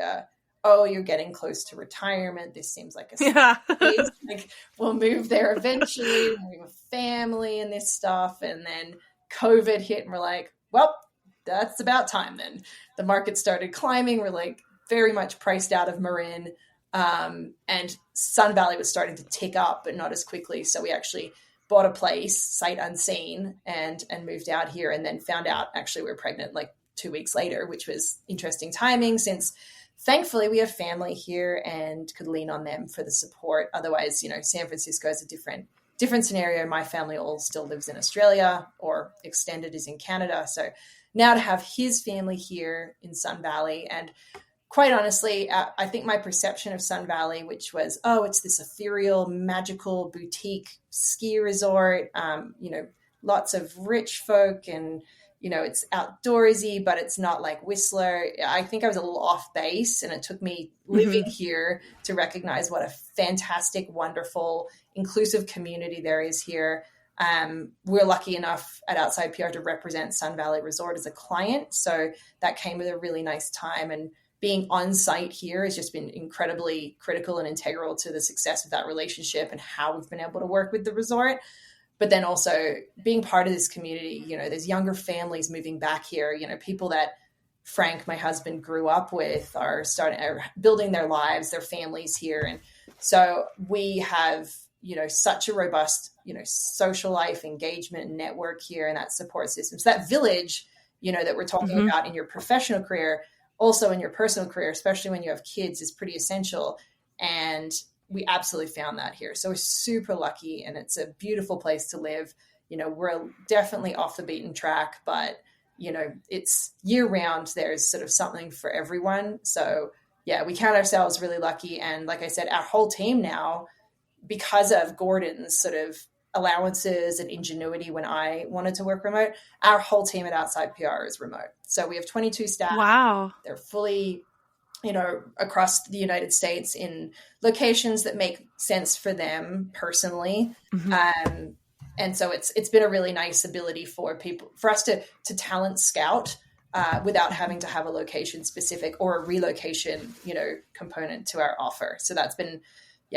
you're getting close to retirement. This seems like like we'll move there eventually. We have a family and this stuff. And then COVID hit and we're like, well, that's about time then. The market started climbing. We're like very much priced out of Marin. And Sun Valley was starting to tick up, but not as quickly. So we actually bought a place, sight unseen, and moved out here, and then found out actually we were pregnant like 2 weeks later, which was interesting timing since thankfully we have family here and could lean on them for the support. Otherwise, you know, San Francisco is a different scenario. My family all still lives in Australia, or extended is in Canada. So now to have his family here in Sun Valley, and quite honestly, I think my perception of Sun Valley, which was, it's this ethereal, magical boutique ski resort, you know, lots of rich folk, and, you know, it's outdoorsy, but it's not like Whistler. I think I was a little off base, and it took me living here to recognize what a fantastic, wonderful, inclusive community there is here. We're lucky enough at Outside PR to represent Sun Valley Resort as a client. So that came at a really nice time, and being on site here has just been incredibly critical and integral to the success of that relationship and how we've been able to work with the resort. But then also being part of this community, you know, there's younger families moving back here, you know, people that Frank, my husband, grew up with are building their lives, their families here. And so we have, you know, such a robust, you know, social life engagement and network here, and that support system. So that village, you know, that we're talking about in your professional career, also in your personal career, especially when you have kids, is pretty essential. And we absolutely found that here. So we're super lucky, and it's a beautiful place to live. You know, we're definitely off the beaten track, but, you know, it's year round. There's sort of something for everyone. So yeah, we count ourselves really lucky. And like I said, our whole team now, because of Gordon's sort of allowances and ingenuity when I wanted to work remote, our whole team at Outside PR is remote. So we have 22 staff. Wow. They're fully across the United States in locations that make sense for them personally. Mm-hmm. And so it's been a really nice ability for us to talent scout without having to have a location specific or a relocation, component to our offer. So that's been,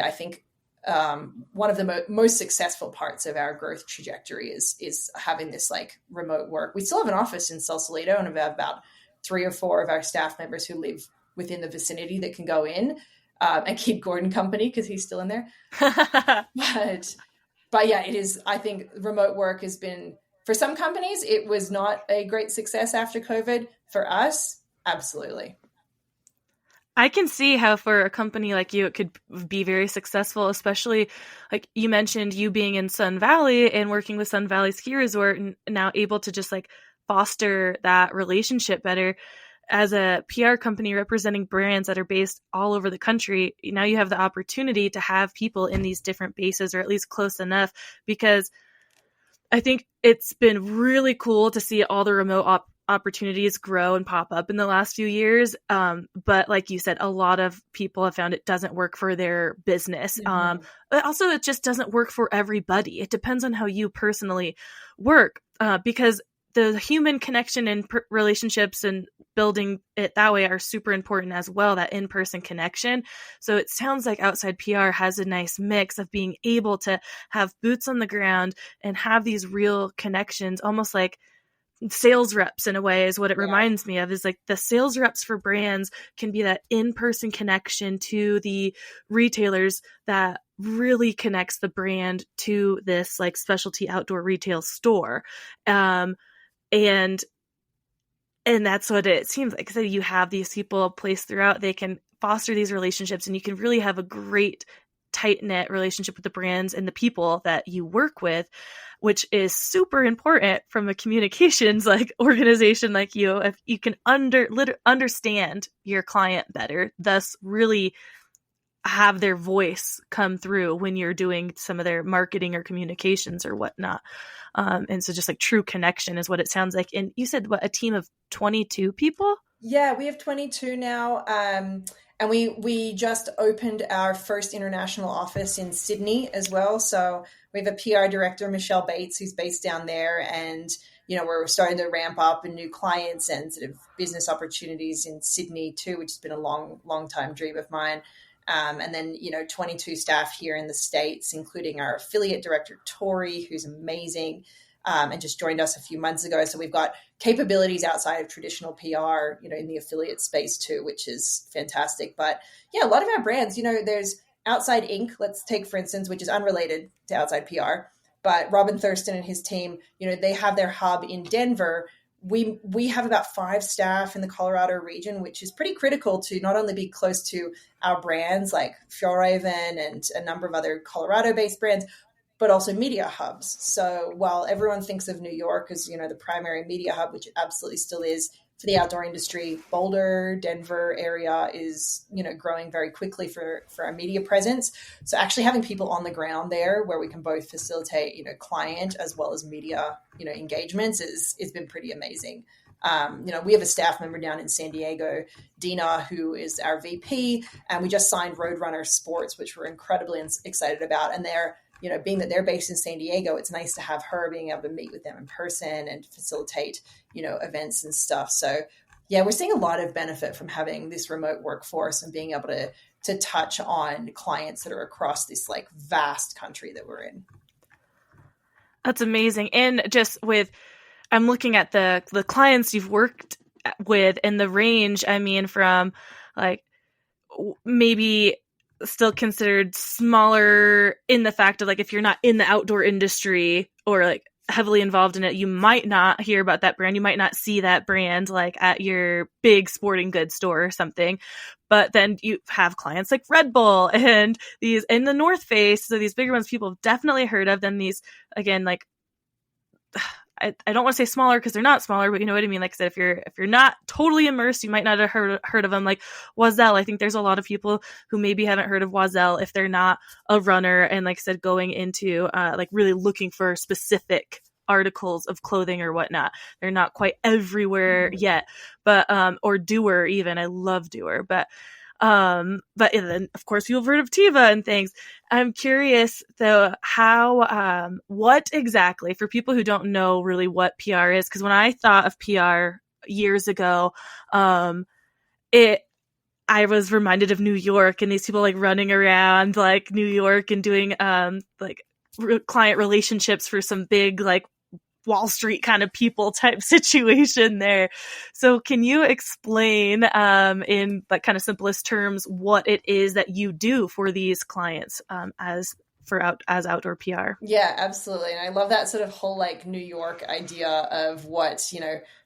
I think, one of the most successful parts of our growth trajectory is having this like remote work. We still have an office in Sausalito, and we have about 3 or 4 of our staff members who live within the vicinity that can go in and keep Gordon company because he's still in there. But yeah, it is. I think remote work has been, for some companies, it was not a great success after COVID. For us, absolutely. I can see how for a company like you, it could be very successful, especially like you mentioned you being in Sun Valley and working with Sun Valley Ski Resort and now able to just like foster that relationship better. As a PR company representing brands that are based all over the country, now you have the opportunity to have people in these different bases, or at least close enough, because I think it's been really cool to see all the remote opportunities grow and pop up in the last few years. But like you said, a lot of people have found it doesn't work for their business. Mm-hmm. But also it just doesn't work for everybody. It depends on how you personally work, because the human connection and relationships and building it that way are super important as well, that in-person connection. So it sounds like Outside PR has a nice mix of being able to have boots on the ground and have these real connections, almost like sales reps in a way is what it reminds me of. Is like the sales reps for brands can be that in-person connection to the retailers that really connects the brand to this like specialty outdoor retail store. And that's what it seems like. So you have these people placed throughout, they can foster these relationships, and you can really have a great tight-knit relationship with the brands and the people that you work with, which is super important from a communications like organization like you. If you can understand your client better, thus really have their voice come through when you're doing some of their marketing or communications or whatnot. And so just like true connection is what it sounds like. And you said, what, a team of 22 people? Yeah, we have 22 now. And we just opened our first international office in Sydney as well. So we have a PR director, Michelle Bates, who's based down there. And, we're starting to ramp up in new clients and sort of business opportunities in Sydney too, which has been a long, long time dream of mine. And then, 22 staff here in the States, including our affiliate director, Tori, who's amazing, and just joined us a few months ago. So we've got capabilities outside of traditional PR, in the affiliate space too, which is fantastic. But yeah, a lot of our brands, there's Outside Inc., let's take, for instance, which is unrelated to Outside PR, but Robin Thurston and his team, they have their hub in Denver. We have about 5 staff in the Colorado region, which is pretty critical to not only be close to our brands like Fjallraven and a number of other Colorado-based brands, but also media hubs. So while everyone thinks of New York as, the primary media hub, which it absolutely still is for the outdoor industry, Boulder, Denver area is, growing very quickly for our media presence. So actually having people on the ground there where we can both facilitate, client as well as media, engagements is been pretty amazing. We have a staff member down in San Diego, Dina, who is our VP, and we just signed Roadrunner Sports, which we're incredibly excited about. And they're, being that they're based in San Diego, it's nice to have her being able to meet with them in person and facilitate, events and stuff. So yeah, we're seeing a lot of benefit from having this remote workforce and being able to touch on clients that are across this like vast country that we're in. That's amazing. And just I'm looking at the clients you've worked with and the range, I mean, from like maybe still considered smaller in the fact of like, if you're not in the outdoor industry or like heavily involved in it, you might not hear about that brand. You might not see that brand like at your big sporting goods store or something. But then you have clients like Red Bull and these in the North Face. So these bigger ones people have definitely heard of. Then these, again, like, I don't want to say smaller because they're not smaller, but you know what I mean? Like I said, if you're not totally immersed, you might not have heard of them. Like Oiselle, I think there's a lot of people who maybe haven't heard of Oiselle if they're not a runner. And like I said, going into like really looking for specific articles of clothing or whatnot. They're not quite everywhere yet, but or Doer even. I love Doer, but and then of course you've heard of Tiva and things. I'm curious though, how what exactly, for people who don't know really what PR is, because when I thought of PR years ago, it I was reminded of New York and these people like running around like New York and doing like client relationships for some big like Wall Street kind of people type situation there. So can you explain in like kind of simplest terms what it is that you do for these clients as outdoor PR? Yeah, absolutely. And I love that sort of whole like New York idea of what,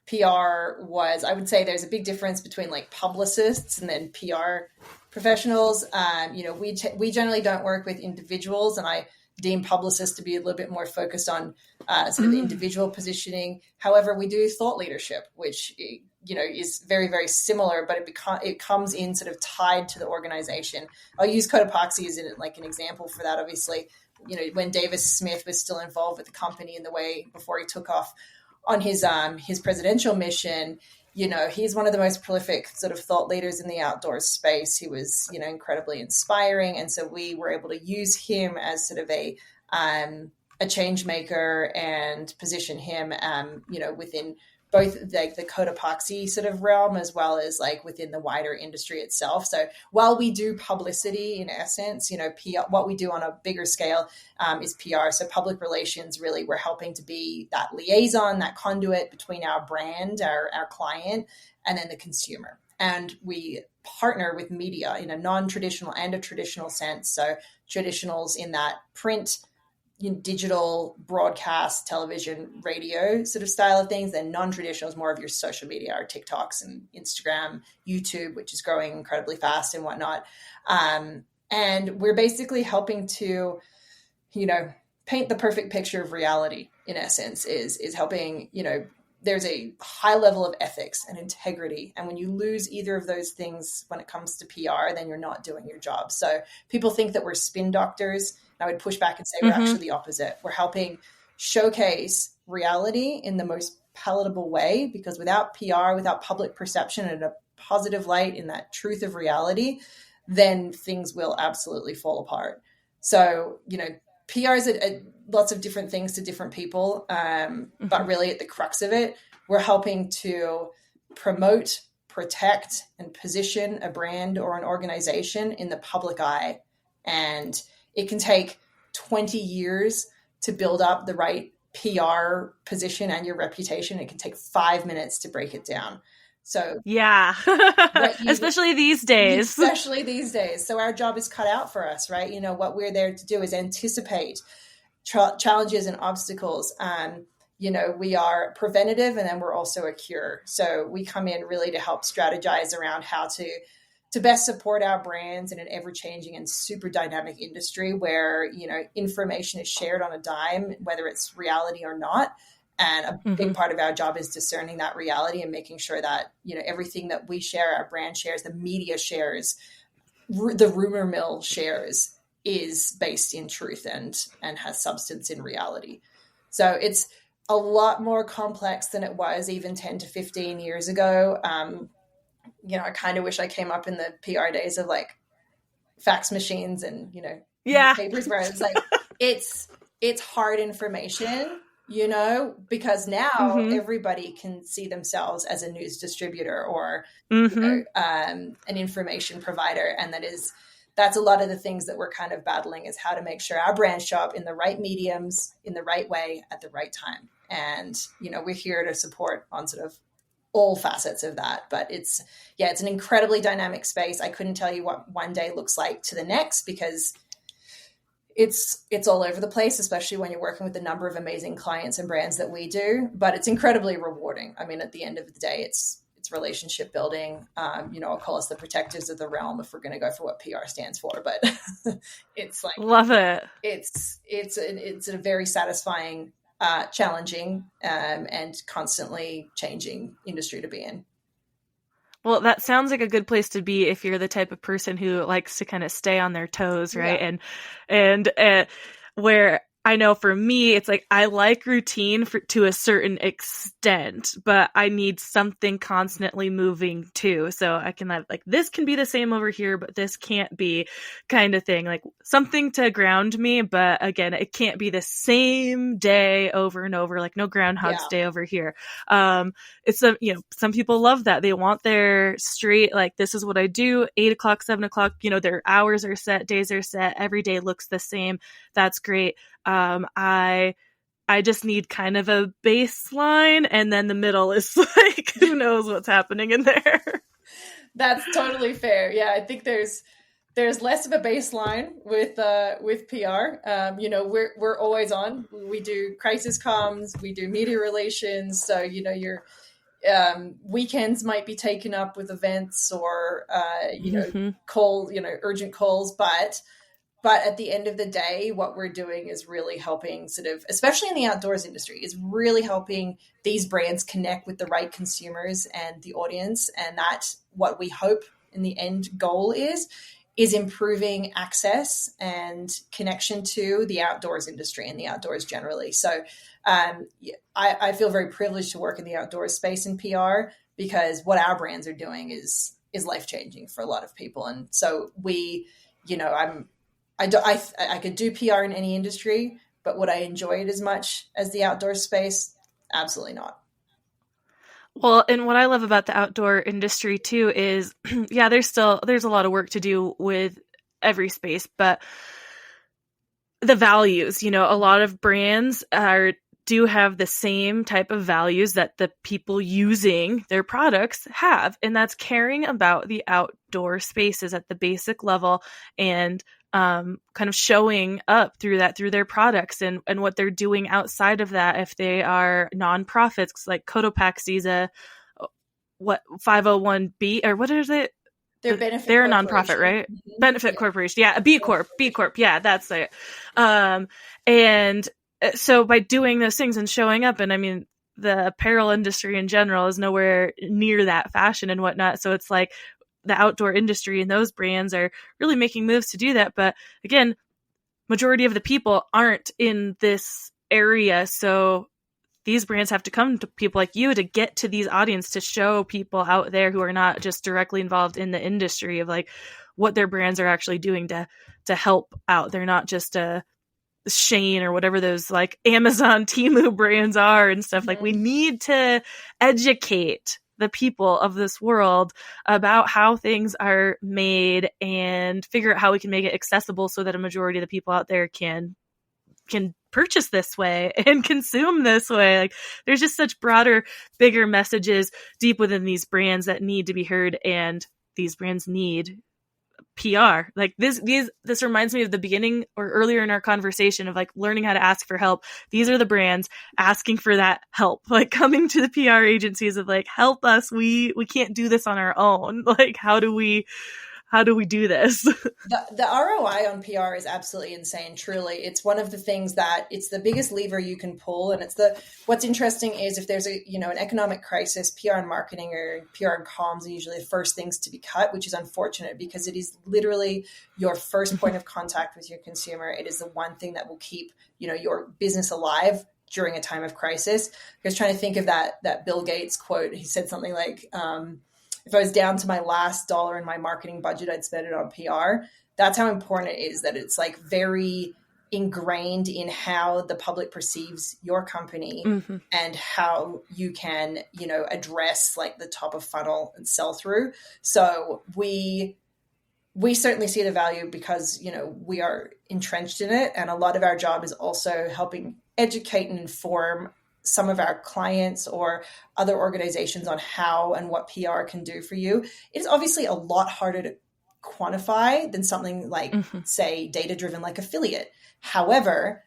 PR was. I would say there's a big difference between like publicists and then PR professionals. We generally don't work with individuals, and I deem publicists to be a little bit more focused on sort of individual positioning. However, we do thought leadership, which is very, very similar, but it comes in sort of tied to the organization. I'll use Cotopaxi as like an example for that. Obviously, when Davis Smith was still involved with the company in the way before he took off on his presidential mission, he's one of the most prolific sort of thought leaders in the outdoors space. He was, incredibly inspiring. And so we were able to use him as sort of a change maker and position him, within both like the Cotopaxi sort of realm as well as like within the wider industry itself. So while we do publicity in essence, PR, what we do on a bigger scale is PR. So public relations, really, we're helping to be that liaison, that conduit between our brand, our client, and then the consumer. And we partner with media in a non-traditional and a traditional sense. So traditionals in that print, digital, broadcast, television, radio sort of style of things, then non-traditional is more of your social media, our TikToks and Instagram, YouTube, which is growing incredibly fast and whatnot. And we're basically helping to, paint the perfect picture of reality, in essence, is helping, there's a high level of ethics and integrity. And when you lose either of those things when it comes to PR, then you're not doing your job. So people think that we're spin doctors. I would push back and say we're actually the opposite. We're helping showcase reality in the most palatable way, because without PR, without public perception and a positive light in that truth of reality, then things will absolutely fall apart. So, PR is lots of different things to different people. But really at the crux of it, we're helping to promote, protect, and position a brand or an organization in the public eye. And it can take 20 years to build up the right PR position and your reputation. It can take 5 minutes to break it down. So yeah, especially these days. So our job is cut out for us, right? What we're there to do is anticipate challenges and obstacles. We are preventative, and then we're also a cure. So we come in really to help strategize around how to best support our brands in an ever-changing and super dynamic industry where, information is shared on a dime, whether it's reality or not. And a big part of our job is discerning that reality and making sure that, everything that we share, our brand shares, the media shares, the rumor mill shares, is based in truth and has substance in reality. So it's a lot more complex than it was even 10 to 15 years ago. I kind of wish I came up in the PR days of like fax machines and, papers, where it's like, it's hard information, because now everybody can see themselves as a news distributor or, an information provider. And that's a lot of the things that we're kind of battling, is how to make sure our brands show up in the right mediums, in the right way, at the right time. And, we're here to support on sort of all facets of that. But it's an incredibly dynamic space. I couldn't tell you what one day looks like to the next, because it's all over the place, especially when you're working with the number of amazing clients and brands that we do. But it's incredibly rewarding. I mean, at the end of the day, it's relationship building. I'll call us the protectors of the realm if we're going to go for what PR stands for. But it's like, love it. It's a very satisfying, challenging, and constantly changing industry to be in. Well, that sounds like a good place to be if you're the type of person who likes to kind of stay on their toes, right? Yeah. And where I know for me, it's like I like routine to a certain extent, but I need something constantly moving too. So I can have like this can be the same over here, but this can't be, kind of thing. Like something to ground me, but again, it can't be the same day over and over. Like no Groundhog's Yeah. Day over here. It's some people love that. They want their straight, like this is what I do, 8 o'clock, 7 o'clock. Their hours are set, days are set, every day looks the same. That's great. I just need kind of a baseline, and then the middle is like, who knows what's happening in there. That's totally fair. Yeah, I think there's less of a baseline with PR. We're always on. We do crisis comms, we do media relations. So your weekends might be taken up with events or urgent calls, but at the end of the day, what we're doing is really helping sort of, especially in the outdoors industry, is really helping these brands connect with the right consumers and the audience. And that's what we hope in the end goal is improving access and connection to the outdoors industry and the outdoors generally. So I feel very privileged to work in the outdoors space in PR, because what our brands are doing is life-changing for a lot of people. And so I could do PR in any industry, but would I enjoy it as much as the outdoor space? Absolutely not. Well, and what I love about the outdoor industry too is, yeah, there's a lot of work to do with every space, but the values, a lot of brands do have the same type of values that the people using their products have, and that's caring about the outdoor spaces at the basic level, and kind of showing up through their products and what they're doing outside of that. If they are nonprofits, like Cotopaxi's a 501b or what is it? They're a nonprofit, right? Mm-hmm. Benefit corporation. Yeah, a B Corp. Yeah, that's it. And so by doing those things and showing up, and I mean, the apparel industry in general is nowhere near that fashion and whatnot. So it's like the outdoor industry and those brands are really making moves to do that. But again, majority of the people aren't in this area. So these brands have to come to people like you to get to these audience, to show people out there who are not just directly involved in the industry of like what their brands are actually doing to help out. They're not just a Shane or whatever those like Amazon Temu brands are and stuff. Mm-hmm. Like we need to educate the people of this world about how things are made and figure out how we can make it accessible so that a majority of the people out there can purchase this way and consume this way. Like there's just such broader, bigger messages deep within these brands that need to be heard, and these brands need PR. Like this reminds me of the beginning or earlier in our conversation of like learning how to ask for help. These are the brands asking for that help, like coming to the PR agencies of like, help us. We can't do this on our own. Like, how do we do this? The ROI on PR is absolutely insane. Truly. It's one of the things that it's the biggest lever you can pull. And what's interesting is if there's an economic crisis, PR and marketing or PR and comms are usually the first things to be cut, which is unfortunate because it is literally your first point of contact with your consumer. It is the one thing that will keep, your business alive during a time of crisis. I was trying to think of that Bill Gates quote. He said something like, if I was down to my last dollar in my marketing budget, I'd spend it on PR. That's how important it is, that it's like very ingrained in how the public perceives your company mm-hmm. and how you can, address like the top of funnel and sell through. So we certainly see the value because, we are entrenched in it. And a lot of our job is also helping educate and inform some of our clients or other organizations on how and what PR can do for you. It's obviously a lot harder to quantify than something like, mm-hmm. say, data-driven like affiliate. However,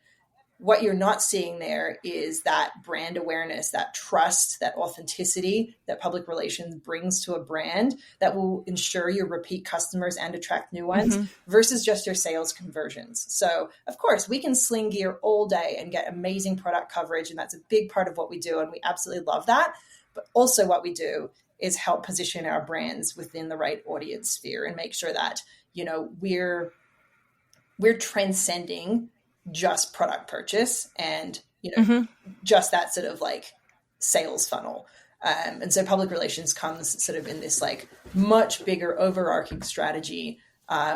what you're not seeing there is that brand awareness, that trust, that authenticity that public relations brings to a brand that will ensure your repeat customers and attract new ones mm-hmm. versus just your sales conversions. So, of course, we can sling gear all day and get amazing product coverage, and that's a big part of what we do, and we absolutely love that. But also what we do is help position our brands within the right audience sphere and make sure that, we're transcending just product purchase and, just that sort of like sales funnel. And so public relations comes sort of in this like much bigger overarching strategy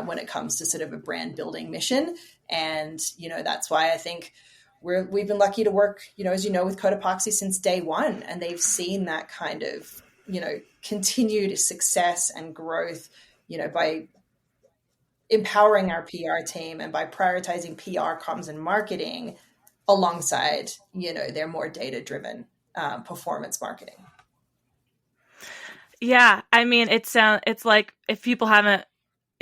when it comes to sort of a brand building mission. And, that's why I think we've been lucky to work, as you know, with Code Epoxy since day one. And they've seen that kind of, continued success and growth, by empowering our PR team and by prioritizing PR, comms, and marketing alongside, their more data-driven performance marketing. Yeah, I mean, it's like if people haven't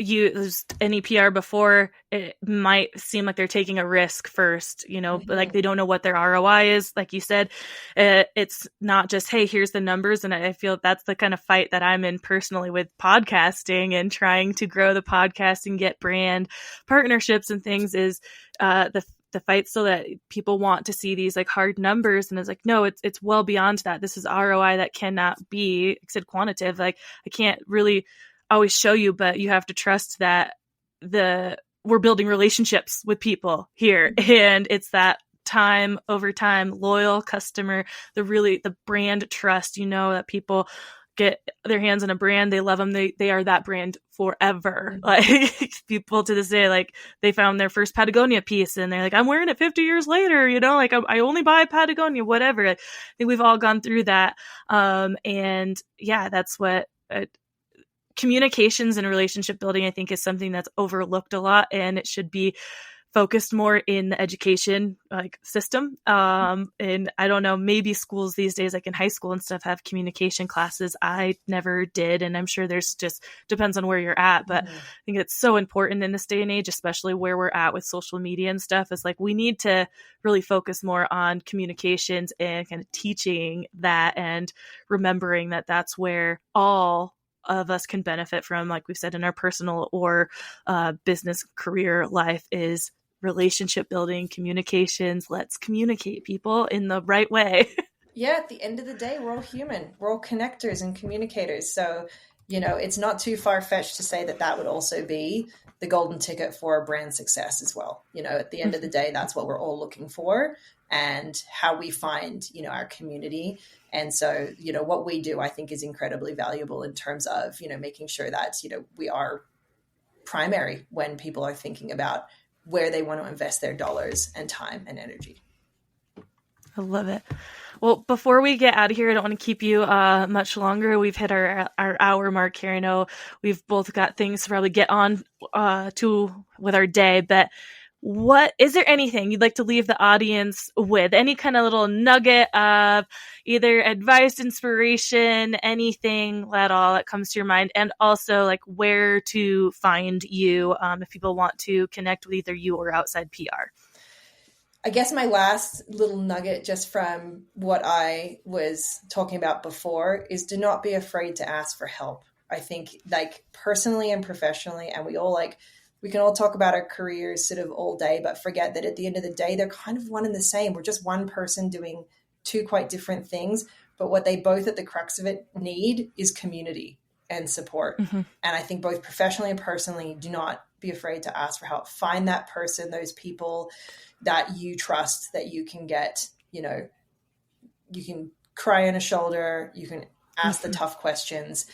used any PR before, it might seem like they're taking a risk first, but like they don't know what their ROI is. Like you said, it's not just, hey, here's the numbers. And I feel that's the kind of fight that I'm in personally with podcasting and trying to grow the podcast and get brand partnerships and things is the fight so that people want to see these like hard numbers. And it's like, no, it's well beyond that. This is ROI that cannot be, like I said, quantitative. Like I can't really always show you, but you have to trust that we're building relationships with people here. And it's that time over time, loyal customer, the brand trust, that people get their hands on a brand, they love them, they are that brand forever. Like people to this day, like they found their first Patagonia piece and they're like, I'm wearing it 50 years later, like I only buy Patagonia, whatever. I think we've all gone through that. And yeah, that's what communications and relationship building, I think, is something that's overlooked a lot, and it should be focused more in the education like system. And I don't know, maybe schools these days, like in high school and stuff, have communication classes. I never did, and I'm sure there's just depends on where you're at. But I think it's so important in this day and age, especially where we're at with social media and stuff. Is like we need to really focus more on communications and kind of teaching that and remembering that that's where all of us can benefit from, like we've said, in our personal or business career life, is relationship building, communications. Let's communicate people in the right way. Yeah, at the end of the day, we're all human. We're all connectors and communicators. So, it's not too far-fetched to say that would also be the golden ticket for brand success as well. At the end of the day, that's what we're all looking for, and how we find, our community. And so, what we do, I think, is incredibly valuable in terms of, making sure that, we are primary when people are thinking about where they want to invest their dollars and time and energy. I love it. Well, before we get out of here, I don't want to keep you much longer. We've hit our hour mark here. I know we've both got things to probably get on to with our day, but what is there anything you'd like to leave the audience with? Any kind of little nugget of either advice, inspiration, anything at all that comes to your mind, and also like where to find you if people want to connect with either you or outside PR? I guess my last little nugget, just from what I was talking about before, is do not be afraid to ask for help. I think like personally and professionally, and we can all talk about our careers sort of all day, but forget that at the end of the day, they're kind of one and the same. We're just one person doing two quite different things, but what they both at the crux of it need is community and support. And I think both professionally and personally, do not be afraid to ask for help. Find that person, those people that you trust, that you can get, you can cry on a shoulder, you can ask the tough questions,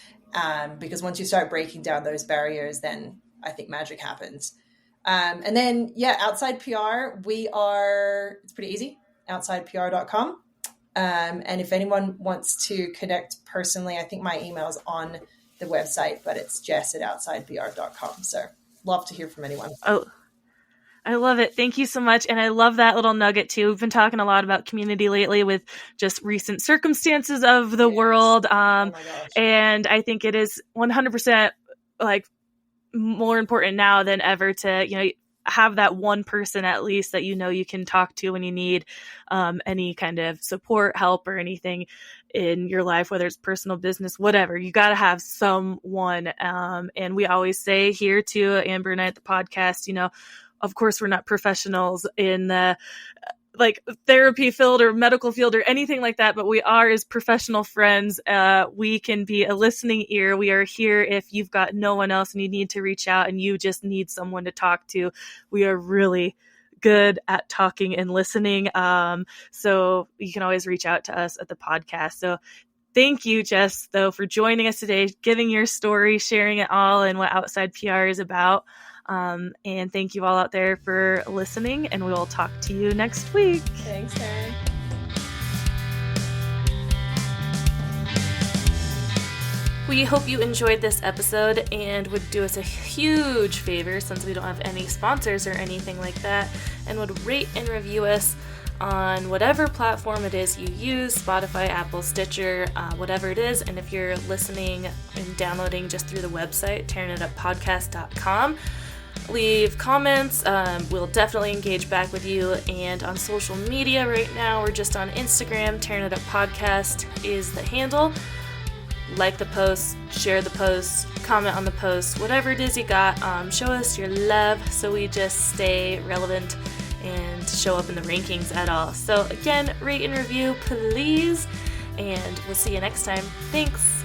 because once you start breaking down those barriers, then I think magic happens. And then, outside PR, it's pretty easy, outsidepr.com. And if anyone wants to connect personally, I think my email is on the website, but it's jess@outsidepr.com. So love to hear from anyone. Oh, I love it. Thank you so much. And I love that little nugget too. We've been talking a lot about community lately with just recent circumstances of the world. Oh my gosh. And I think it is 100% like more important now than ever to, have that one person at least that you can talk to when you need any kind of support, help, or anything in your life, whether it's personal, business, whatever. You got to have someone. And we always say here to Amber and I at the podcast, of course, we're not professionals in the like therapy field or medical field or anything like that, but we are as professional friends. We can be a listening ear. We are here if you've got no one else and you need to reach out and you just need someone to talk to. We are really good at talking and listening. So you can always reach out to us at the podcast. So thank you, Jess, though, for joining us today, giving your story, sharing it all, and what Outside PR is about. And thank you all out there for listening, and we will talk to you next week. Thanks, Tarin. We hope you enjoyed this episode and would do us a huge favor, since we don't have any sponsors or anything like that, and would rate and review us on whatever platform it is you use, Spotify, Apple, Stitcher, whatever it is. And if you're listening and downloading just through the website, tarinituppodcast.com, leave comments. We'll definitely engage back with you. And on social media right now, we're just on Instagram. Tarin It Up Podcast is the handle. Like the post, share the post, comment on the post, whatever it is you got. Show us your love so we just stay relevant and show up in the rankings at all. So again, rate and review, please. And we'll see you next time. Thanks.